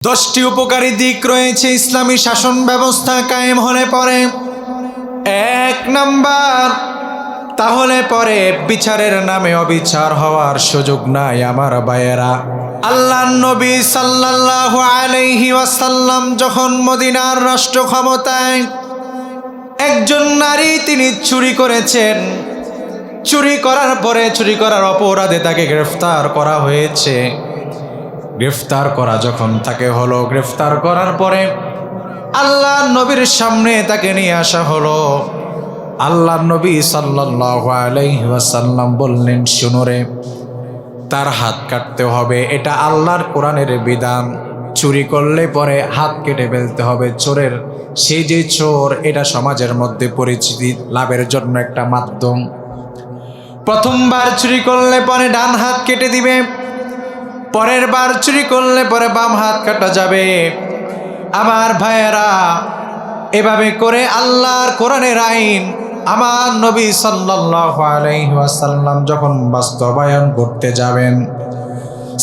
10টি উপকারী দিক রয়েছে ইসলামী শাসন ব্যবস্থা কায়েম হলে পরে। 1 নাম্বার, তাহলে পরে বিচারের নামে অবিচার হওয়ার সুযোগ নাই। আমার ভাইয়েরা, আল্লাহর নবী সাল্লাল্লাহু আলাইহি ওয়াসাল্লাম যখন মদিনার রাষ্ট্র ক্ষমতায়, একজন নারী তিনি চুরি করেছেন। চুরি করার পরে চুরি করার অপরাধে তাকে গ্রেফতার করা হয়েছে। গ্রেফতার করা যখন তাকে হলো, গ্রেফতার করার পরে আল্লাহর নবীর সামনে তাকে নিয়ে আসা হলো। আল্লাহর নবী সাল্লাল্লাহু আলাইহি ওয়াসাল্লাম বললেন, শুনো রে, তার হাত কাটতে হবে, এটা আল্লাহর কোরআনের বিধান। চুরি করলে পরে হাত কেটে ফেলতে হবে। চোরের, সেই যে চোর, এটা সমাজের মধ্যে পরিচিতি লাভের জন্য একটা মাধ্যম। প্রথমবার চুরি করলে পরে ডান হাত কেটে দিবে, পরের বার চুরি করলে পরে বাম হাত কাটা যাবে। আমার ভাইয়েরা, এভাবে করে আল্লাহর কোরআনের আইন আমার নবী সাল্লাল্লাহু আলাইহি ওয়াসাল্লাম যখন বাস্তবায়ন করতে যাবেন,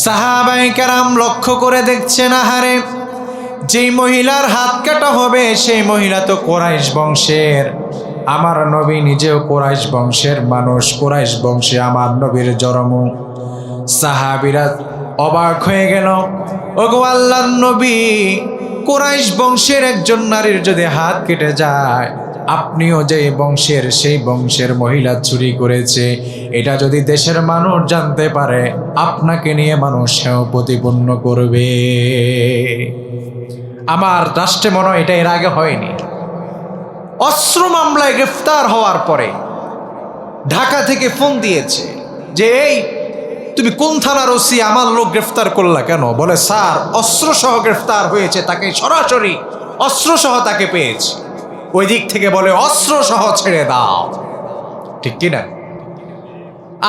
সাহাবায়ে কেরাম লক্ষ্য করে দেখছেন, আহারে, যেই মহিলার হাত কাটা হবে সেই মহিলা তো কুরাইশ বংশের। আমার নবী নিজেও কুরাইশ বংশের মানুষ, কুরাইশ বংশে আমার নবীর জন্ম। সাহাবীরা অবাক হয়ে গেল, ওগো আল্লাহর নবী, কুরাইশ বংশের একজন নারীর যদি হাত কেটে যায়, আপনিও যে বংশের, সেই বংশের মহিলা চুরি করেছে, এটা যদি দেশের মানুষ জানতে পারে, আপনাকে নিয়ে মানুষ হেয় প্রতিপন্ন করবে। আমার রাষ্ট্রে মনে হয় এটা এর আগে হয়নি। অস্ত্র মামলায় গ্রেফতার হওয়ার পরে ঢাকা থেকে ফোন দিয়েছে যে, এই তুমি কোন থানার ওসি, আমার লোক গ্রেফতার করলা কেন? বলে, স্যার, অস্ত্র সহ গ্রেফতার হয়েছে, তাকে সরাসরি অস্ত্র সহ তাকে পেয়েছে। ওই দিক থেকে বলে, অস্ত্র সহ ছেড়ে দাও। ঠিক কিনা?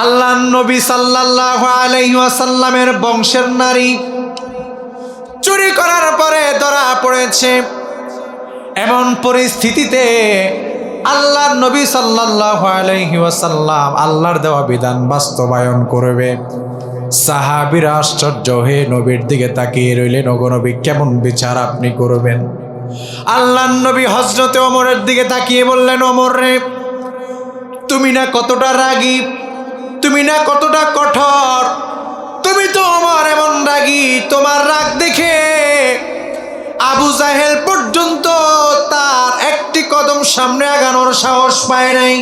আল্লাহর নবী সাল্লাল্লাহু আলাইহি ওয়াসাল্লামের বংশের নারী চুরি করার পরে ধরা পড়েছে। এমন পরিস্থিতিতে আল্লাহর নবী সাল্লাল্লাহু আলাইহি ওয়াসাল্লাম আল্লাহর দেওয়া বিধান বাস্তবায়ন করবে। সাহাবীরা আশ্চর্য হয়ে নবীর দিকে তাকিয়ে রইলেন, ওগো নবী, কেমন বিচার আপনি করবেন? আল্লাহর নবী হযরতে ওমরের দিকে তাকিয়ে বললেন, ওমর রে, তুমি না কতটা রাগী, তুমি না কতটা কঠোর, তুমি তো ওমর এমন রাগী, তোমার রাগ দেখে আবু জাহেল পর্যন্ত তার একটি কদম সামনে আগানোর সাহস পায় নাই।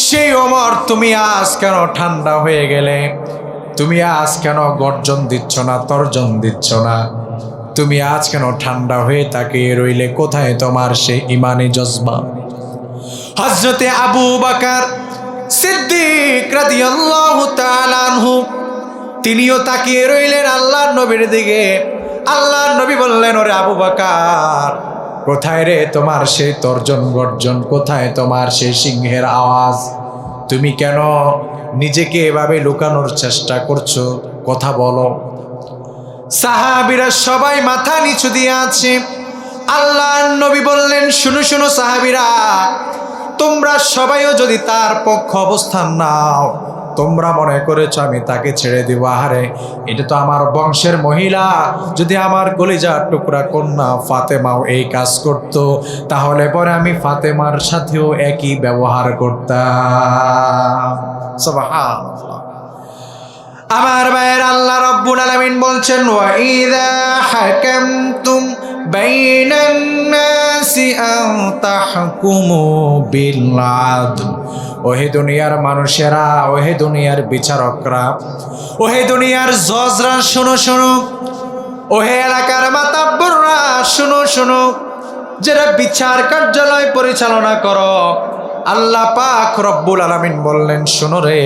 সেই ওমর, তুমি আজ কেন ঠান্ডা হয়ে গেলে? তুমি আজ কেন গর্জন দিচ্ছ না, তর্জন দিচ্ছ না? তুমি আজ কেন ঠান্ডা হয়ে তাকিয়ে রইলে? কোথায় তোমার সেই ইমানি জজবা? হযরতে আবু বকর সিদ্দিক রাদিয়াল্লাহু তাআলা আনহু, তিনিও তাকিয়ে রইলেন আল্লাহর নবীর দিকে। আল্লাহর নবী বললেন, ওরে আবু বকর, কোথায় রে তোমার সেই তর্জন গর্জন? কোথায় তোমার সেই সিংহের আওয়াজ? তুমি কেন নিজেকে এভাবে লুকানোর চেষ্টা করছো? কথা বলো। সাহাবীরা সবাই মাথা নিচু দিয়ে আছে। আল্লাহর নবী বললেন, শুনো শুনো সাহাবীরা, তোমরা সবাইও যদি তার পক্ষ অবস্থান নাও, তোমরা মনে করেছো আমি তাকে ছেড়ে দিব? আহারে, এটা তো আমার বংশের মহিলা। যদি আমার কলিজার টুকরা কন্যা ফাতেমাও এই কাজ করত, তাহলে পরে আমি ফাতেমার সাথেও একই ব্যবহার করতাম। সুবহানাল্লাহ। আমার ভাইয়ের, আল্লাহ রাব্বুল আলামিন বলছেন, ওয়া ইযা হাকামতুম বাইনান নাসি আন তাহকুমু বিল আদল। ওহে দুনিয়ার মানুষেরা, ওহে দুনিয়ার বিচারকরা, ওহে দুনিয়ার জজরা, শোনো শোনো। ওহে এলাকার মাতাব্বররা, শোনো শোনো। যারা বিচার কার্যালয় পরিচালনা করো, আল্লাহ পাক রব্বুল আলামিন বললেন, শোনো রে,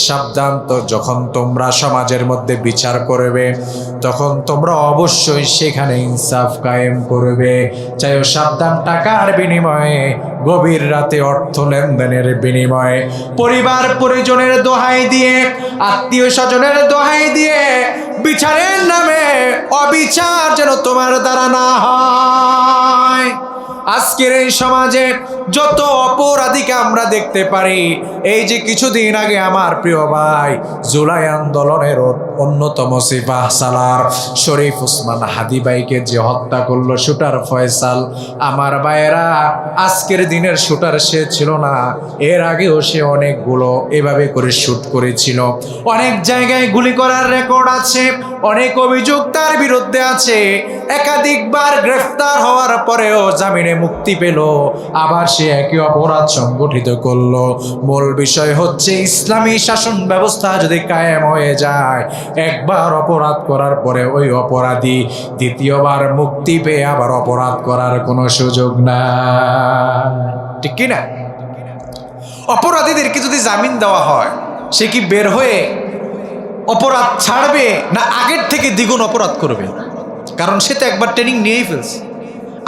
সাবধান, তো যখন তোমরা সমাজের মধ্যে বিচার করবে, তখন তোমরা অবশ্যই সেখানে ইনসাফ কায়েম করবে। চাইও সাবধান, টাকার বিনিময়ে, গভীর রাতে অর্থ লেনদেনের বিনিময়ে, পরিবার পরিজনের দোহাই দিয়ে, আত্মীয় স্বজনের দোহাই দিয়ে বিচারের নামে অবিচার যেন তোমার দ্বারা না হয়। আজকের এই সমাজে যত অপরাধীকে আমরা দেখতে পারি, এই যে কিছুদিন আগে আমার প্রিয় ভাই জুলাই আন্দোলনের অন্যতম সিপাহ সালার শরীফ ওসমান হাদি ভাইকে যে হত্যা করলো শুটার ফয়সাল, আমার ভাইয়েরা আজকের দিনের শুটার সে ছিল না, এর আগেও সে অনেকগুলো এভাবে করে শুট করেছিল। অনেক জায়গায় গুলি করার রেকর্ড আছে, অনেক অভিযোগ তার বিরুদ্ধে আছে। একাধিকবার গ্রেফতার হওয়ার পরেও জামিনে মুক্তি পেল, আবার সে একই অপরাধ সংগঠিত করলো। মূল বিষয় হচ্ছে ইসলামী শাসন ব্যবস্থা যদি কায়েম হয়ে যায়, একবার অপরাধ করার পরে ওই অপরাধী দ্বিতীয়বার মুক্তি পেয়ে আবার অপরাধ করার কোনো সুযোগ নাই, ঠিক কিনা? অপরাধীদেরকে যদি জামিন দেওয়া হয়, সে কি বের হয়ে অপরাধ ছাড়বে না আগের থেকে দ্বিগুণ অপরাধ করবে? কারণ সে তো একবার ট্রেনিং নিয়েই ফেলছে।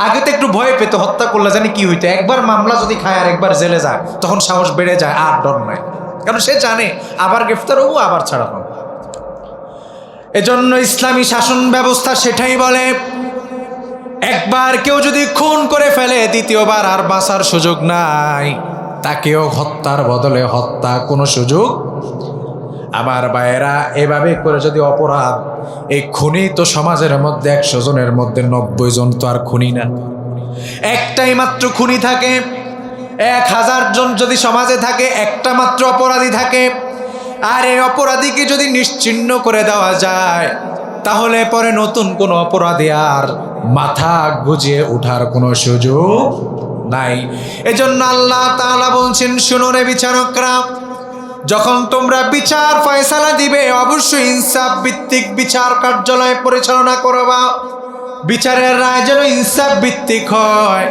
আগে তো একটু ভয় পেত, হত্যা করলে জানি কি হইতো, একবার মামলা যদি খায় আর একবার জেলে যায় তখন সাহস বেড়ে যায়, আর ডর নাই। কারণ সে জানে আবার গ্রেফতার হবো, আবার ছাড়া পাবো। এজন্য ইসলামী শাসন ব্যবস্থা সেটাই বলে, একবার কেউ যদি খুন করে ফেলে দ্বিতীয়বার আর বাঁচার সুযোগ নাই, তাকেও হত্যার বদলে হত্যা, কোনো সুযোগ। আমার ভাইয়েরা এভাবে করে যদি অপরাধ, এই খুনি তো সমাজের মধ্যে 100 জনের মধ্যে 90 জন তো আর খুনি না, একটাই মাত্র খুনি থাকে। 1000 জন যদি সমাজে থাকে, একটা মাত্র অপরাধী থাকে। আর এই অপরাধীকে যদি নিশ্চিহ্ন করে দেওয়া যায়, তাহলে পরে নতুন কোনো অপরাধী আর মাথা গুজিয়ে ওঠার কোনো সুযোগ নাই। এজন্য আল্লাহ তাআলা বলছেন, শুনো রে বিচারকরা, যখন তোমরা বিচার ফয়সালা দিবে অবশ্যই ইনসাফ ভিত্তিক বিচার কার্যালয় পরিচালনা করবা। বিচারের রায় যেন ইনসাফ ভিত্তিক হয়।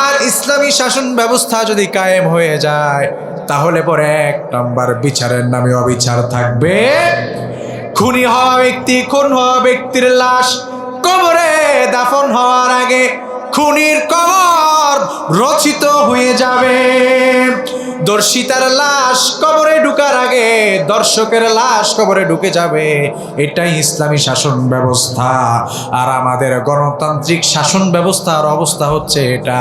আর ইসলামী শাসন ব্যবস্থা যদি কায়েম হয়ে যায়, তাহলে পরে 1 নম্বর বিচারের নামে অবিচার থাকবে। খুনি হওয়া ব্যক্তি, খুন হওয়া ব্যক্তির লাশ কবরে দাফন হওয়ার আগে খুনির কবর রচিত হয়ে যাবে। দর্শিতার লাশ কবরে ঢুকার আগে দর্শকের লাশ কবরে ঢুকে যাবে। এটাই ইসলামী শাসন ব্যবস্থা। আর আমাদের গণতান্ত্রিক শাসন ব্যবস্থার অবস্থা হচ্ছে এটা,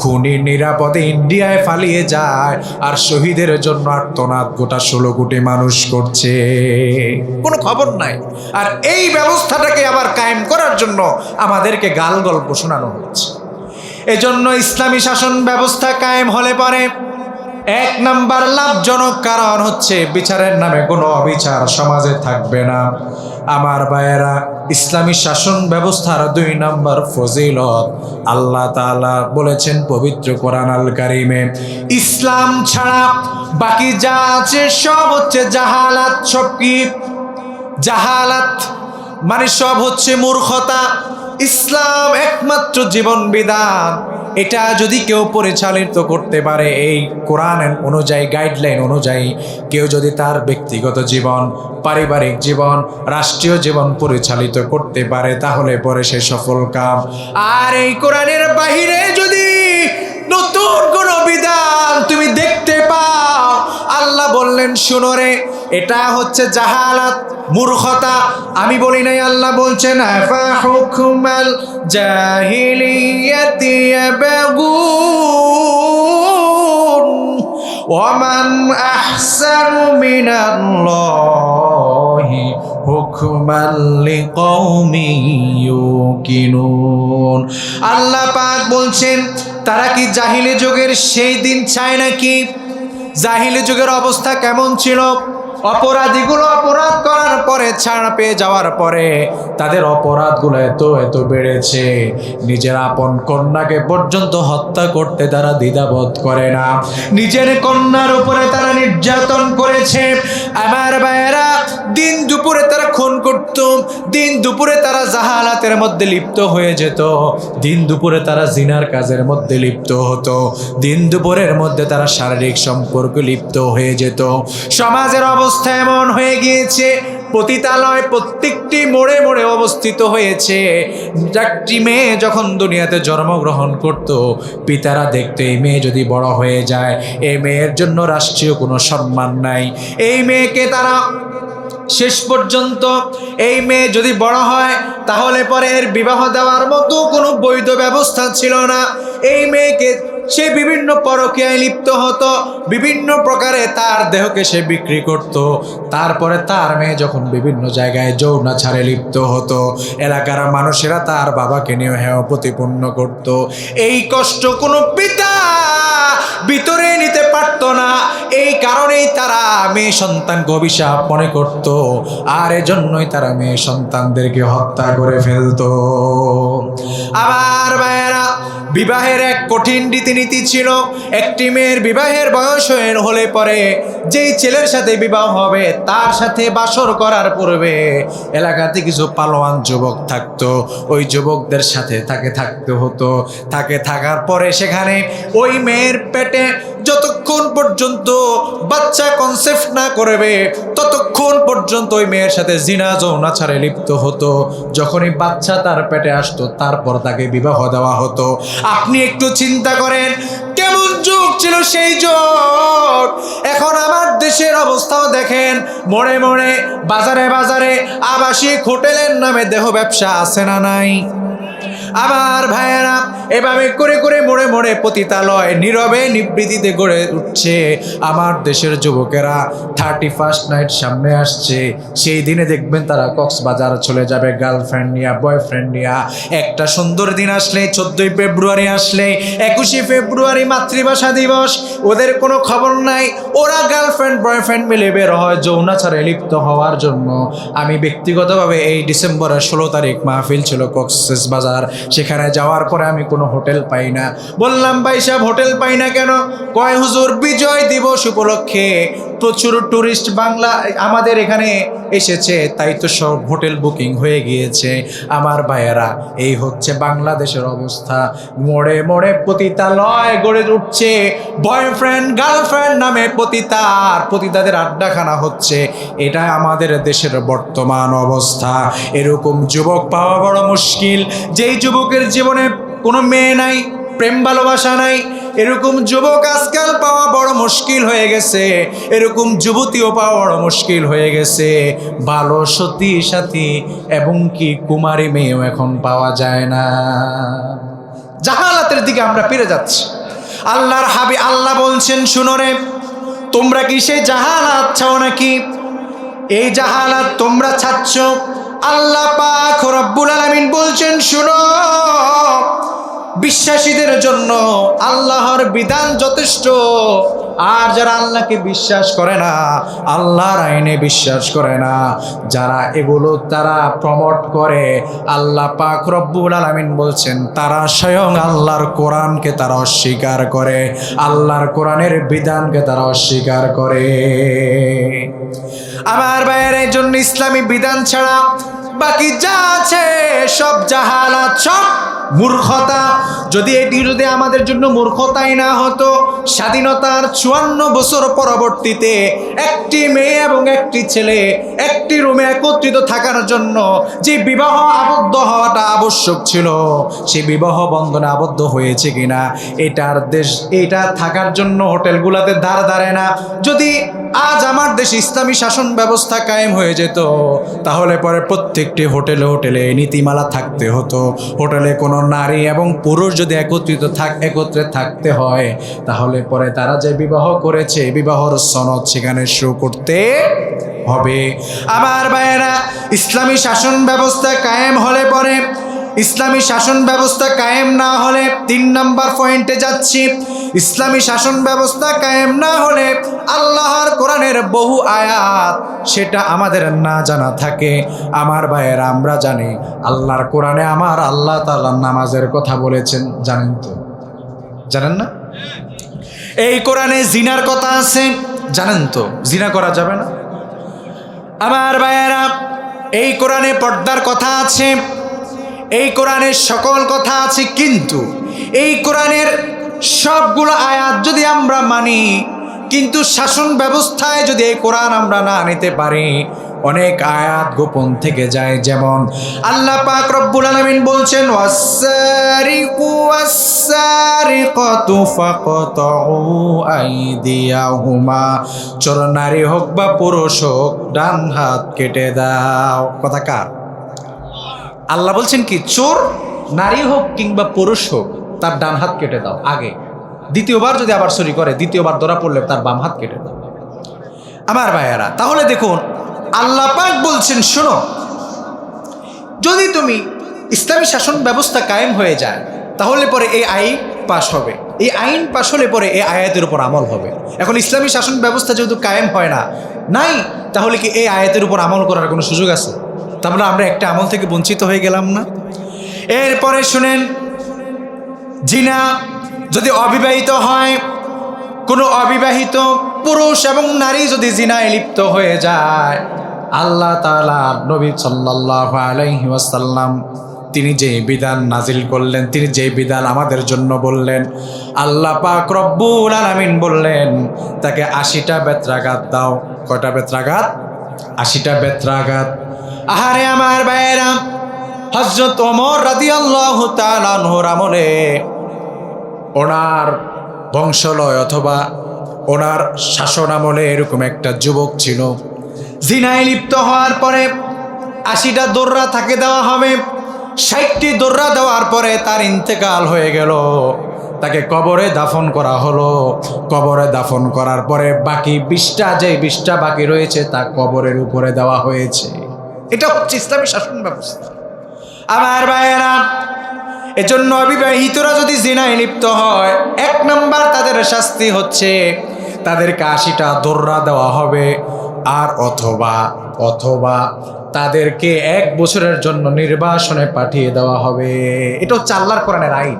খুনি নিরাপদে ইন্ডিয়ায় পালিয়ে যায় আর শহীদের জন্য আর্তনাদ গোটা 16 কোটি মানুষ করছে, কোনো খবর নাই। আর এই ব্যবস্থাটাকে আবার কায়েম করার জন্য আমাদেরকে গাল গল্প শোনানো হচ্ছে। এজন্য ইসলামী শাসন ব্যবস্থা কায়েম হলে পরে 1 নাম্বার লাভজনক কারণ হচ্ছে বিচারের নামে কোনো অবিচার সমাজে থাকবে না। আমার ভাইয়েরা, ইসলামী শাসন ব্যবস্থার 2 নাম্বার ফজিলত আল্লাহ তাআলা বলেছেন পবিত্র কোরআন আল কারিমে, ইসলাম ছাড়া বাকি যা আছে সব হচ্ছে জাহালাত। সব কি জাহালাত? মানে সব হচ্ছে মূর্খতা। ইসলাম একমাত্র জীবন বিধান, এটা যদি কেউ পরিচালিত করতে পারে এই কোরআন অনুযায়ী, গাইডলাইন অনুযায়ী, কেউ যদি তার ব্যক্তিগত জীবন, পারিবারিক জীবন, রাষ্ট্রীয় জীবন পরিচালিত করতে পারে, তাহলে পরে সে সফল কাম। আর এই কোরআনের বাহিরে যদি নতুন কোন বিধান তুমি দেখতে পাও, আল্লাহ বললেন, শুনো রে, এটা হচ্ছে জাহালাত, মূর্খতা। আমি বলি নাই, আল্লাহ বলছেন, আফা হুকমাল জাহিলিয়াতি ইয়াবগুন ওয়া মান আহসানু মিনাল্লাহি হুকমান লিকাউমিন ইউকিনুন। আল্লাহ পাক বলছেন, তারা কি জাহিলি যুগের সেই দিন চায় নাকি? জাহিলি যুগের অবস্থা কেমন ছিল? অপরাধীগুলো অপরাধ করার পরে, ছাড় পেয়ে যাওয়ার পরে তাদের অপরাধগুলো এত বেড়েছে, নিজের আপন কন্যাকে পর্যন্ত হত্যা করতে তারা দ্বিধাবোধ করে না। নিজের কন্যার উপরে তারা নির্যাতন করেছে। আমার ভাইয়েরা, দিন দুপুরে তারা খুন করত, দিন দুপুরে তারা জাহালাতের মধ্যে লিপ্ত হয়ে যেত, দিন দুপুরে তারা জিনার কাজের মধ্যে লিপ্ত হতো, দিন দুপুরের মধ্যে তারা শারীরিক সম্পর্কে লিপ্ত হয়ে যেত। সমাজের অবস্থা এমন হয়ে গিয়েছে, পতিতালয় প্রত্যেকটি মোড়ে মোড়ে অবস্থিত হয়েছে। একটি মেয়ে যখন দুনিয়াতে জন্মগ্রহণ করত, পিতারা দেখতো এই মেয়ে যদি বড় হয়ে যায়, এই মেয়ের জন্য রাষ্ট্রীয় কোনো সম্মান নাই। এই মেয়েকে তারা শেষ পর্যন্ত, এই মেয়ে যদি বড় হয় তাহলে পরে এর বিবাহ দেওয়ার মতো কোনো বৈধ ব্যবস্থা ছিল না। এই মেয়েকে সে বিভিন্ন পরকীয়ায় লিপ্ত হতো, বিভিন্ন প্রকারে তার দেহকে সে বিক্রি করত। তারপরে তার মেয়ে যখন বিভিন্ন জায়গায় যৌনাচারে লিপ্ত হতো, এলাকার মানুষেরা তার বাবাকে নিয়ে হেয় প্রতিপন্ন করত। এই কষ্ট কোনো পিতা ভিতরে নিতে পারত না। এই কারণেই তারা মেয়ে সন্তানকে অভিশাপ মনে করত, আর এজন্যই তারা মেয়ে সন্তানদেরকে হত্যা করে ফেলতো। আবার ভাইয়েরা, বিবাহের এক কঠিন রীতিনীতি ছিল। একটি মেয়ের বিবাহের বয়স হলে পরে যেই ছেলের সাথে বিবাহ হবে তার সাথে বাসর করার পূর্বে এলাকাতে কিছু পালোয়ান যুবক থাকতো, ওই যুবকদের সাথে তাকে থাকতে হতো। তাকে থাকার পরে সেখানে ওই মেয়ের পেটে যতক্ষণ পর্যন্ত বাচ্চা কনসেপ্ট না করবে ততক্ষণ পর্যন্ত ওই মেয়ের সাথে জিনা যৌনাচারে লিপ্ত হতো। যখনই বাচ্চা তার পেটে আসতো তারপর তাকে বিবাহ দেওয়া হতো। আপনি একটু চিন্তা করেন কেমন যুগ ছিল সেই যুগ। এখন আমার দেশের অবস্থাও দেখেন, মোড়ে মোড়ে বাজারে বাজারে আবাসিক হোটেলের নামে দেহ ব্যবসা আছে না নাই? আবার ভাইয়েরা, এভাবে করে করে মোড়ে মোড়ে পতিতালয় নীরবে নিবৃত্তিতে গড়ে উঠছে। আমার দেশের যুবকেরা 31st নাইট সামনে আসছে, সেই দিনে দেখবেন তারা কক্সবাজার চলে যাবে গার্লফ্রেন্ড নিয়ে, বয়ফ্রেন্ড নিয়ে। একটা সুন্দর দিন আসলে, 14ই ফেব্রুয়ারি আসলে, 21শে ফেব্রুয়ারি মাতৃভাষা দিবস, ওদের কোনো খবর নাই। ওরা গার্লফ্রেন্ড বয়ফ্রেন্ড মিলে বের হয় যৌনাচারে লিপ্ত হওয়ার জন্য। আমি ব্যক্তিগতভাবে এই ডিসেম্বরের 16 তারিখ মাহফিল ছিল কক্সবাজার, সেখানে যাওয়ার পরে আমি কোনো হোটেল পাই না। বললাম ভাই সাহেব হোটেল পাই না কেন? কয় হুজুর বিজয় দিবস উপলক্ষে প্রচুর টুরিস্ট বাংলা আমাদের এখানে এসেছে, তাই তো সব হোটেল বুকিং হয়ে গিয়েছে। আমার ভাইয়েরা, এই হচ্ছে বাংলাদেশের অবস্থা। মোড়ে মোড়ে পতিতালয় গড়ে উঠছে, বয়ফ্রেন্ড গার্লফ্রেন্ড নামে পতিতাদের আড্ডাখানা হচ্ছে। এটা আমাদের দেশের বর্তমান অবস্থা। এরকম যুবক পাওয়া বড় মুশকিল। যেই যুবকের জীবনে কোনো মেয়ে নাই, প্রেম ভালোবাসা নাই, এরকম যুবক আজকাল পাওয়া বড় মুশকিল হয়ে গেছে। এরকম যুবতীও পাওয়া বড় মুশকিল হয়ে গেছে। ভালো সতী সাথী এবং কি কুমারী মেয়েও এখন পাওয়া যায় না। জাহালাতের দিকে আমরা ফিরে যাচ্ছি। আল্লাহর হাবিব আল্লাহ বলছেন, শুনো রে, তোমরা কি সেই জাহালাত চাও নাকি? এই জাহালাত তোমরা চাচ্ছ? আল্লাহ পাক রব্বুল আলামিন বলছেন, শুনো, বিশ্বাসীদের জন্য আল্লাহর বিধান যথেষ্ট। আর যারা আল্লাহকে বিশ্বাস করে না, আল্লাহর আইনে বিশ্বাস করে না, যারা এগুলো তারা প্রমোট করে, আল্লাহ পাক রব্বুল আলামিন বলছেন তারা স্বয়ং আল্লাহর কোরআনকে তারা অস্বীকার করে, আল্লাহর কোরআনের বিধানকে তারা অস্বীকার করে। আমার ভাইয়ের জন্য ইসলামী বিধান ছাড়া বাকি যা আছে সব জাহালাত, সব মূর্খতা। যদি আমাদের জন্য মূর্খতাই না হতো, স্বাধীনতার 54 বছর পরবর্তীতে একটি মেয়ে এবং একটি ছেলে একটি রুমে একত্রিত থাকার জন্য যে বিবাহ আবদ্ধ হওয়াটা আবশ্যক ছিল, সেই বিবাহ বন্ধনে আবদ্ধ হয়েছে কিনা এটা থাকার জন্য হোটেলগুলোতে দাঁড়ায় না। যদি আজ আমার দেশে ইসলামী শাসন ব্যবস্থা কায়েম হয়ে যেত, তাহলে পরে প্রত্যেকটি হোটেলে নীতিমালা থাকতে হতো। হোটেলে কোনো নারী এবং পুরুষ যদি একত্রে থাকতে হয়, তাহলে পরে তারা যে বিবাহ করেছে বিবাহর সনদ সেখানে শো করতে হবে। আমার ভাইয়েরা, ইসলামী শাসন ব্যবস্থা কায়েম হলে পরে, ইসলামী শাসন ব্যবস্থা কায়েম না হলে, 3 নাম্বার পয়েন্টে যাচ্ছি, ইসলামী শাসন ব্যবস্থা কায়েম না হলে আল্লাহর কোরআনের বহু আয়াত সেটা আমাদের না জানা থাকে। আমার ভাইয়েরা, আমরা জানি আল্লাহর কোরআনে আমার আল্লাহ তাআলা নামাজের কথা বলেছেন, জানেন তো? জানেন না? এই কোরআনে জিনার কথা আছে, জানেন তো? জিনা করা যাবে না। আমার ভাইয়েরা, এই কোরআনে পর্দার কথা আছে, এই কোরআনের সকল কথা আছে, কিন্তু এই কোরআনের সবগুলো আয়াত যদি আমরা মানি, কিন্তু শাসন ব্যবস্থায় যদি এই কোরআন আমরা না নিতে পারি, অনেক আয়াত গোপন থেকে যায়। যেমন আল্লাহ পাক রব্বুল আলামিন বলছেন, ওয়াস-সারিকু ওয়াস-সারিকাতু ফাকতাউ আইদিয়াহুমা, চোর নারী হোক বা পুরুষ হোক ডান হাত কেটে দাও। কথা কার? আল্লাহ বলছেন কি, চোর নারী হোক কিংবা পুরুষ হোক তার ডান হাত কেটে দাও আগে, দ্বিতীয়বার যদি আবার চুরি করে দ্বিতীয়বার ধরা পড়লে তার বাম হাত কেটে দাও। আমার ভাইয়েরা, তাহলে দেখুন আল্লাহ পাক বলছেন, শোনো, যদি তুমি ইসলামী শাসন ব্যবস্থা কায়েম হয়ে যায় তাহলে পরে এই আইন পাশ হবে, এই আইন পাশ হলে পরে এই আয়াতের উপর আমল হবে। এখন ইসলামী শাসন ব্যবস্থা যেহেতু কায়েম হয় না, নাই, তাহলে কি এই আয়াতের উপর আমল করার কোনো সুযোগ আছে? তারপরে আমরা একটা আমল থেকে বঞ্চিত হয়ে গেলাম না? এরপরে শুনেন, জিনা যদি অবিবাহিত হয়, কোনো অবিবাহিত পুরুষ এবং নারী যদি জিনায় লিপ্ত হয়ে যায়, আল্লাহ তাআলা নবী সাল্লাল্লাহু আলাইহি ওয়াসাল্লাম তিনি যে বিধান নাজিল করলেন, তিনি যে বিধান আমাদের জন্য বললেন, আল্লাহ পাক রব্বুল আলামিন বললেন তাকে 80টা বেত্রাঘাত দাও। কয়টা বেত্রাঘাত? 80টা বেত্রাঘাত। আহারে আমার ভাইয়েরা, হযরত ওমর রাদিয়াল্লাহু তাআলা আনহুর আমলে ওনার বংশলয় অথবা ওনার শাসন আমলে এরকম একটা যুবক ছিল, জিনায় লিপ্ত হওয়ার পরে 80টা দোররা তাকে দেওয়া হবে। 60টি দোররা দেওয়ার পরে তার ইন্তেকাল হয়ে গেল, তাকে কবরে দাফন করা হলো। কবরে দাফন করার পরে বাকি 20টা, যে 20টা বাকি রয়েছে তা কবরের উপরে দেওয়া হয়েছে। এটা হচ্ছে ইসলামী শাসন ব্যবস্থা। আমার ভাইয়েরা, এজন্য অবিবাহিতরা যদি জিনায় লিপ্ত হয়, 1 নাম্বার তাদের শাস্তি হচ্ছে তাদেরকে 80টা দোররা দেওয়া হবে, আর অথবা তাদেরকে 1 বছরের জন্য নির্বাসনে পাঠিয়ে দেওয়া হবে। এটা হচ্ছে আল্লাহর কোরআনের আইন।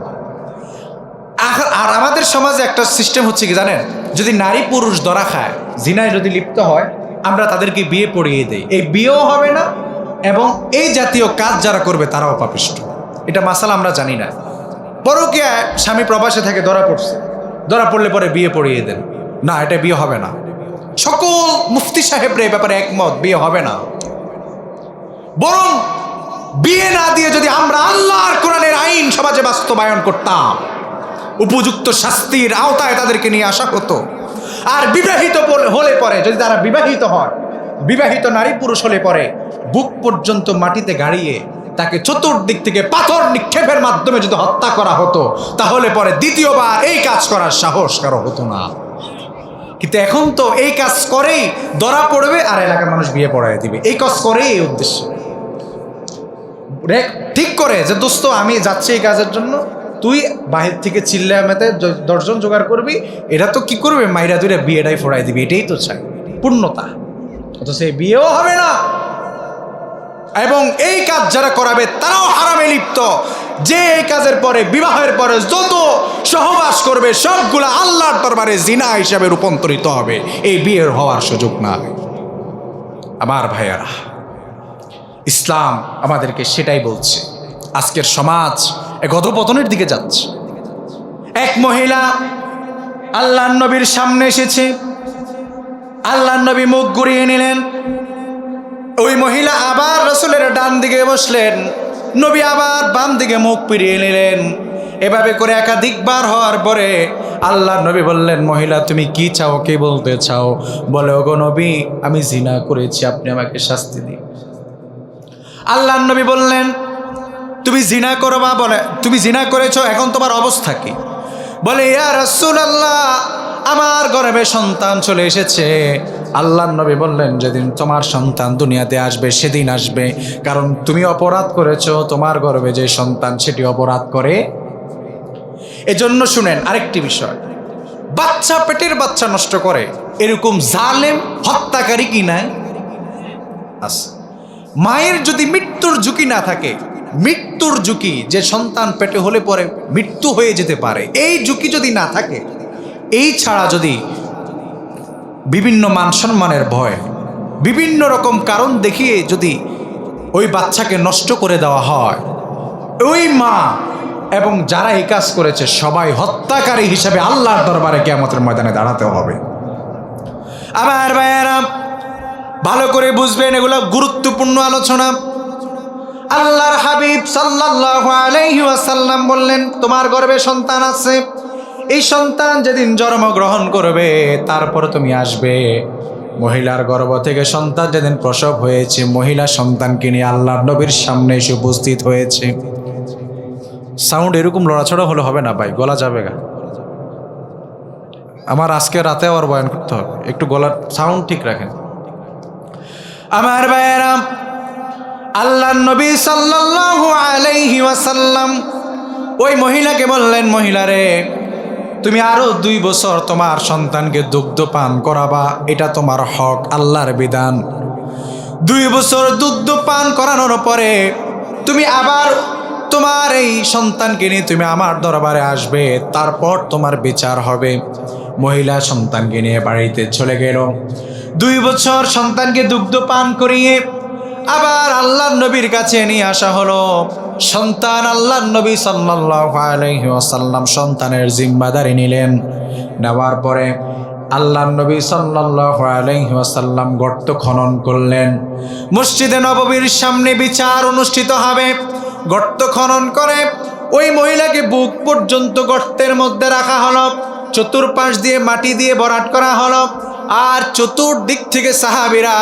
আর আমাদের সমাজে একটা সিস্টেম হচ্ছে কি জানেন, যদি নারী পুরুষ ধরা খায়, জিনায় যদি লিপ্ত হয়, আমরা তাদেরকে বিয়ে পড়িয়ে দেই। এই বিয়েও হবে না এবং এই জাতীয় কাজ যারা করবে তারাও পাপিষ্ঠ। এটা মাসালা আমরা জানি না। পরকীয়ায় স্বামী প্রবাসে থেকে ধরা পড়ছে, ধরা পড়লে পরে বিয়ে পড়িয়ে দেন, না, এটা বিয়ে হবে না। সকল মুফতি সাহেবরা এই ব্যাপারে একমত, বিয়ে হবে না। বরং বিয়ে না দিয়ে যদি আমরা আল্লাহর কোরআনের আইন সমাজে বাস্তবায়ন করতাম, উপযুক্ত শাস্তির আওতায় তাদেরকে নিয়ে আসা হতো। আর বিবাহিত হলে পরে, যদি তারা বিবাহিত হয়, বিবাহিত নারী পুরুষ হলে পরে বুক পর্যন্ত মাটিতে গাড়িয়ে তাকে চতুর্দিক থেকে পাথর নিক্ষেপের মাধ্যমে যদি হত্যা করা হতো, তাহলে পরে দ্বিতীয়বার এই কাজ করার সাহস কারো হতো না। কিন্তু এখন তো এই কাজ করেই ধরা পড়বে আর এলাকার মানুষ বিয়ে পড়ায় দিবে, এই কাজ করেই এই উদ্দেশ্য। ঠিক করে যে দোস্ত আমি যাচ্ছি এই কাজের জন্য, তুই বাহির থেকে চিল্লে মেতে 10 জন জোগাড় করবি, এটা তো কি করবে, মাইরা দুইরা বিয়েটাই ফোড়াই দিবি, এটাই তো চাই পূর্ণতা। অথচ এই বিয়েও হবে না এবং এই কাজ যারা করাবে তারাও হারামে লিপ্ত। যে এই কাজের পরে, বিবাহের পরে যত সহবাস করবে সবগুলা আল্লাহর দরবারে জিনা হিসাবে রূপান্তরিত হবে, এই বিয়ের হওয়ার সুযোগ নাই। আমার ভাইয়ারা, ইসলাম আমাদেরকে সেটাই বলছে। আজকের সমাজ এক অধঃপতনের দিকে যাচ্ছে। এক মহিলা আল্লাহর নবীর সামনে এসেছে, আল্লাহর নবী মুখ ঘুরিয়ে নিলেন, ওই মহিলা আবার রাসূলের ডান দিকে বসলেন, নবী আবার বাম দিকে মুখ ফিরিয়ে নিলেন। এভাবে করে একাধিকবার হওয়ার পরে আল্লাহর নবী বললেন, মহিলা তুমি কি চাও, কে বলতে চাও? বলে, ওগো নবী, আমি জিনা করেছি, আপনি আমাকে শাস্তি দিন। আল্লাহর নবী বললেন, তুমি জিনা করবা? বলে, তুমি জিনা করেছো, এখন তোমার অবস্থা কি? বলে, ইয়া রাসূলুল্লাহ, আমার গর্ভে সন্তান চলে এসেছে। আল্লাহর নবী বললেন, যেদিন তোমার সন্তান দুনিয়াতে আসবে সেদিন আসবে, কারণ তুমি অপরাধ করেছো, তোমার গর্ভে যে সন্তান সেটি অপরাধ করে। এজন্য শুনেন আরেকটি বিষয়, বাচ্চা, পেটের বাচ্চা নষ্ট করে এরকম জালেম হত্যাকারী কি নাই? আছে। মায়ের যদি মৃত্যুর ঝুঁকি না থাকে, মৃত্যুর ঝুঁকি, যে সন্তান পেটে হলে পরে মৃত্যু হয়ে যেতে পারে, এই ঝুঁকি যদি না থাকে, এই ছাড়া যদি বিভিন্ন মান সম্মানের ভয়, বিভিন্ন রকম কারণ দেখিয়ে যদি ওই বাচ্চাকে নষ্ট করে দেওয়া হয়, ওই মা এবং যারা এই কাজ করেছে সবাই হত্যাকারী হিসেবে আল্লাহর দরবারে কিয়ামতের ময়দানে দাঁড়াতে হবে। আমার ভাইয়েরা, ভালো করে বুঝবেন, এগুলো গুরুত্বপূর্ণ আলোচনা। আল্লাহর হাবিব সাল্লাল্লাহু আলাইহি ওয়াসাল্লাম বললেন, তোমার গর্ভে সন্তান আছে, এই সন্তান যেদিন জন্মগ্রহণ করবে তারপরে তুমি আসবে। মহিলার গর্ভ থেকে সন্তান যেদিন প্রসব হয়েছে, মহিলা সন্তানকে নিয়ে আল্লাহর নবীর সামনে এসে উপস্থিত হয়েছে। সাউন্ড এরকম লড়াছড়া হলে হবে না ভাই, গলা যাবে গা। আমার আজকে রাতে আবার বয়ান করতে হবে, একটু গলার সাউন্ড ঠিক রাখেন। আমার ভাইয়েরা, আল্লাহর নবী সাল্লাল্লাহু আলাইহি ওয়াসাল্লাম ওই মহিলাকে বললেন, মহিলা রে, তুমি আরো 2 বছর তোমার সন্তানকে দুগ্ধ পান করাবা, এটা তোমার হক, আল্লাহর বিধান। 2 বছর দুগ্ধ পান করানোর পরে তুমি আবার তোমার এই সন্তানকে নিয়ে তুমি আমার দরবারে আসবে, তারপর তোমার বিচার হবে। মহিলা সন্তানকে নিয়ে বাড়িতে চলে গেল। 2 বছর সন্তানকে দুগ্ধ পান করিয়ে আবার আল্লাহর নবীর কাছে নিয়ে আসা হলো। সন্তান, আল্লাহর নবী সাল্লাল্লাহু আলাইহি ওয়াসাল্লাম সন্তানের জিম্মাদারি নিলেন। নেওয়ার পরে আল্লাহর নবী সাল্লাল্লাহু আলাইহি ওয়াসাল্লাম গর্ত খনন করলেন। মসজিদে নববীর সামনে বিচার অনুষ্ঠিত হবে। গর্ত খনন করে ওই মহিলাকে বুক পর্যন্ত গর্তের মধ্যে রাখা হলো। চতুর্পাশ দিয়ে মাটি দিয়ে ভরাট করা হলো। আর চতুর্দিক থেকে সাহাবীরা